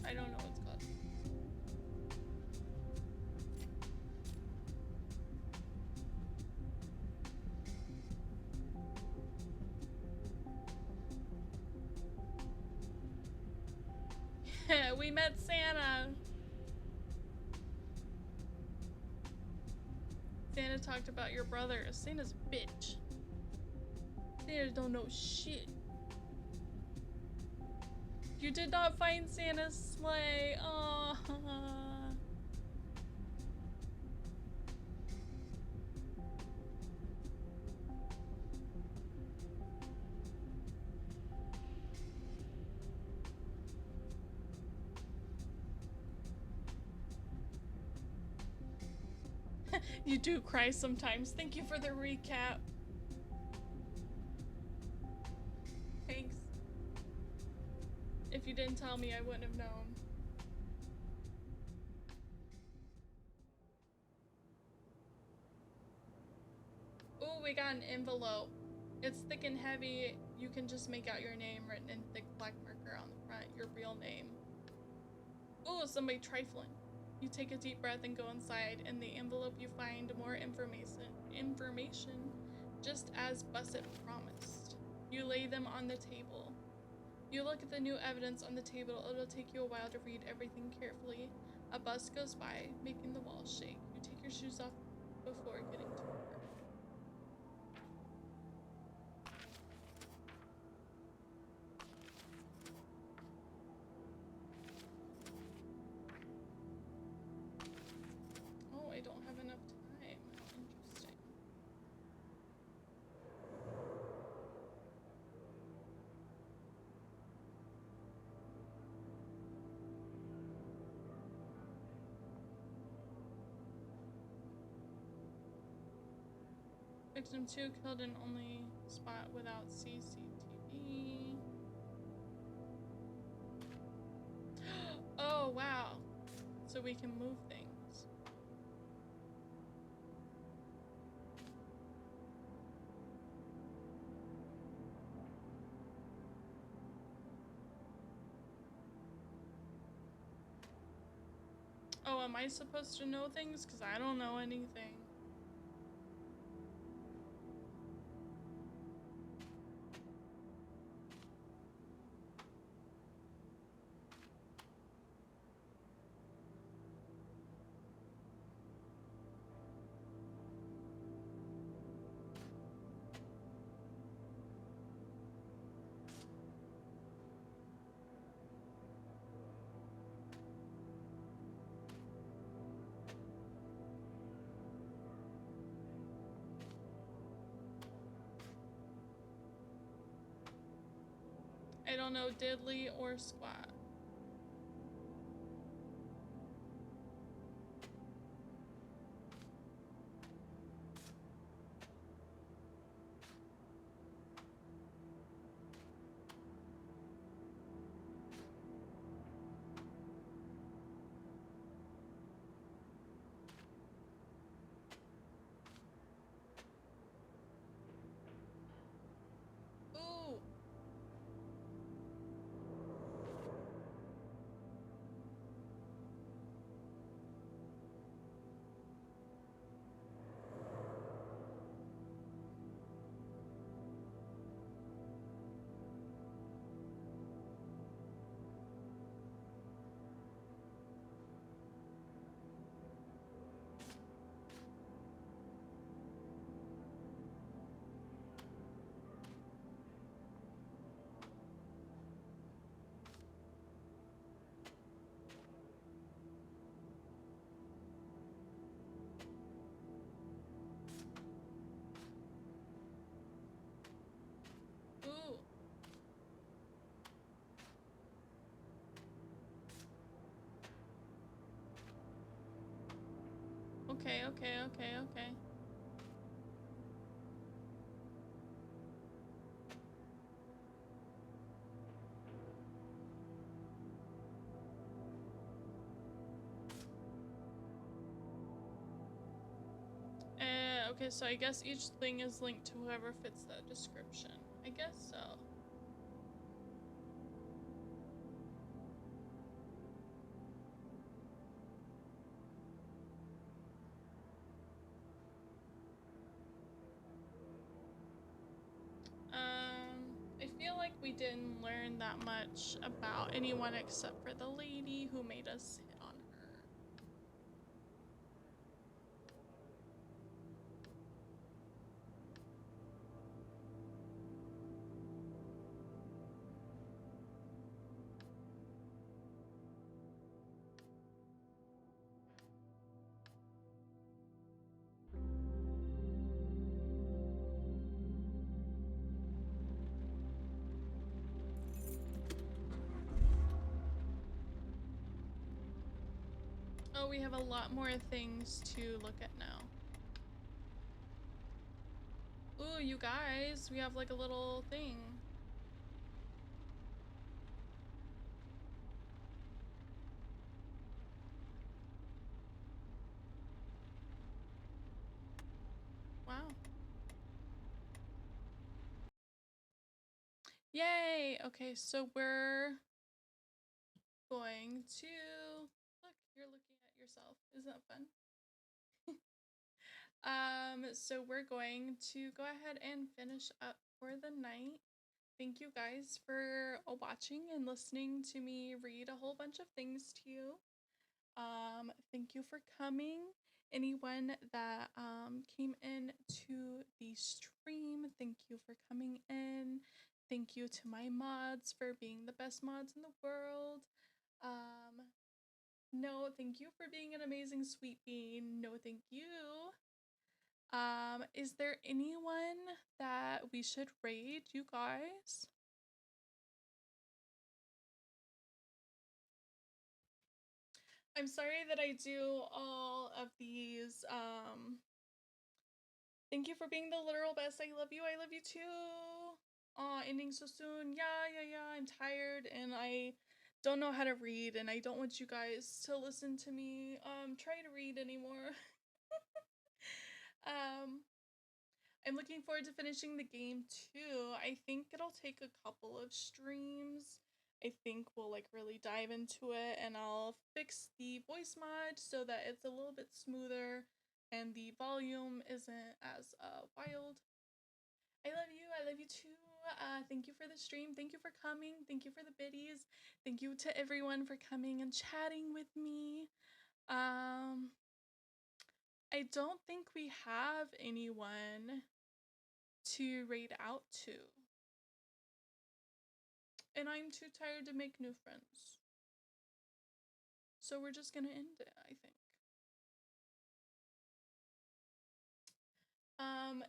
I don't know what it's called. We met Santa. Santa talked about your brother. Santa's a bitch. Santa don't know shit. You did not find Santa's sleigh. Aww. You do cry sometimes. Thank you for the recap. Thanks. If you didn't tell me, I wouldn't have known. Ooh, we got an envelope. It's thick and heavy. You can just make out your name written in thick black marker on the front. Your real name. Ooh, somebody trifling. You take a deep breath and go inside. In the envelope, you find more information, just as Bussett promised. You lay them on the table. You look at the new evidence on the table. It'll take you a while to read everything carefully. A bus goes by, making the walls shake. You take your shoes off before getting to work. Oh, I don't have enough time. Interesting. Victim 2 killed in only spot without CCTV. Oh, wow. So we can move things. Oh, am I supposed to know things? Because I don't know anything. I don't know diddly or squat. Okay, okay, okay, okay. Okay, so I guess each thing is linked to whoever fits that description. I guess so. I feel like we didn't learn that much about anyone except for the lady who made us hit on her. Oh, we have a lot more things to look at now. Ooh, you guys, we have like a little thing. Wow. Yay! Okay, so we're going to look, you're looking at yourself. Isn't that fun? So we're going to go ahead and finish up for the night. Thank you guys for watching and listening to me read a whole bunch of things to you. Thank you for coming. Anyone that came in to the stream, thank you for coming in. Thank you to my mods for being the best mods in the world. No, thank you for being an amazing sweet bean. No, thank you. Is there anyone that we should raid, you guys? I'm sorry that I do all of these. Thank you for being the literal best. I love you. I love you too. Aw, ending so soon. Yeah. I'm tired and I don't know how to read and I don't want you guys to listen to me try to read anymore. I'm looking forward to finishing the game too. I think it'll take a couple of streams. I think we'll like really dive into it and I'll fix the voice mod so that it's a little bit smoother and the volume isn't as wild. I love you too. Thank you for the stream. Thank you for coming. Thank you for the biddies. Thank you to everyone for coming and chatting with me. I don't think we have anyone to raid out to. And I'm too tired to make new friends. So we're just gonna end it, I think.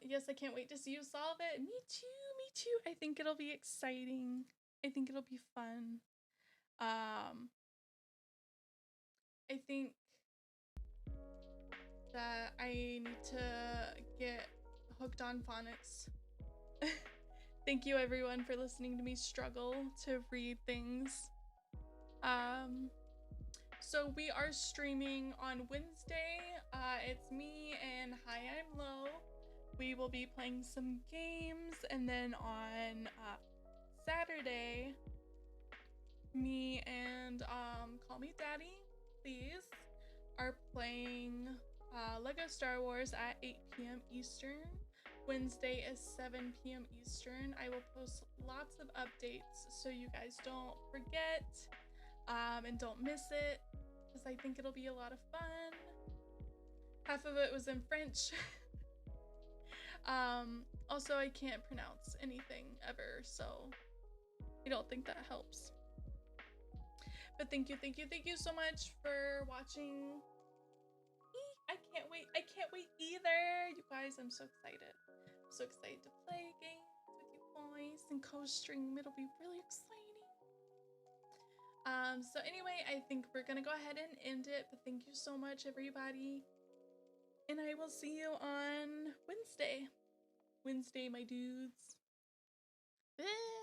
Yes, I can't wait to see you solve it. Me too. I think it'll be exciting. I think it'll be fun. I think that I need to get hooked on phonics. Thank you everyone for listening to me struggle to read things. So we are streaming on Wednesday. It's me and Hi, I'm Low. We will be playing some games, and then on Saturday, me and Call Me Daddy, please, are playing Lego Star Wars at 8 p.m. Eastern. Wednesday is 7 p.m. Eastern. I will post lots of updates so you guys don't forget and don't miss it, because I think it'll be a lot of fun. Half of it was in French. Also, I can't pronounce anything ever, so I don't think that helps. But thank you so much for watching. I can't wait either. You guys, I'm so excited. I'm so excited to play games with you boys and co-stream. It'll be really exciting. So anyway, I think we're gonna go ahead and end it, but thank you so much, everybody. And I will see you on Wednesday. Wednesday, my dudes. Bye.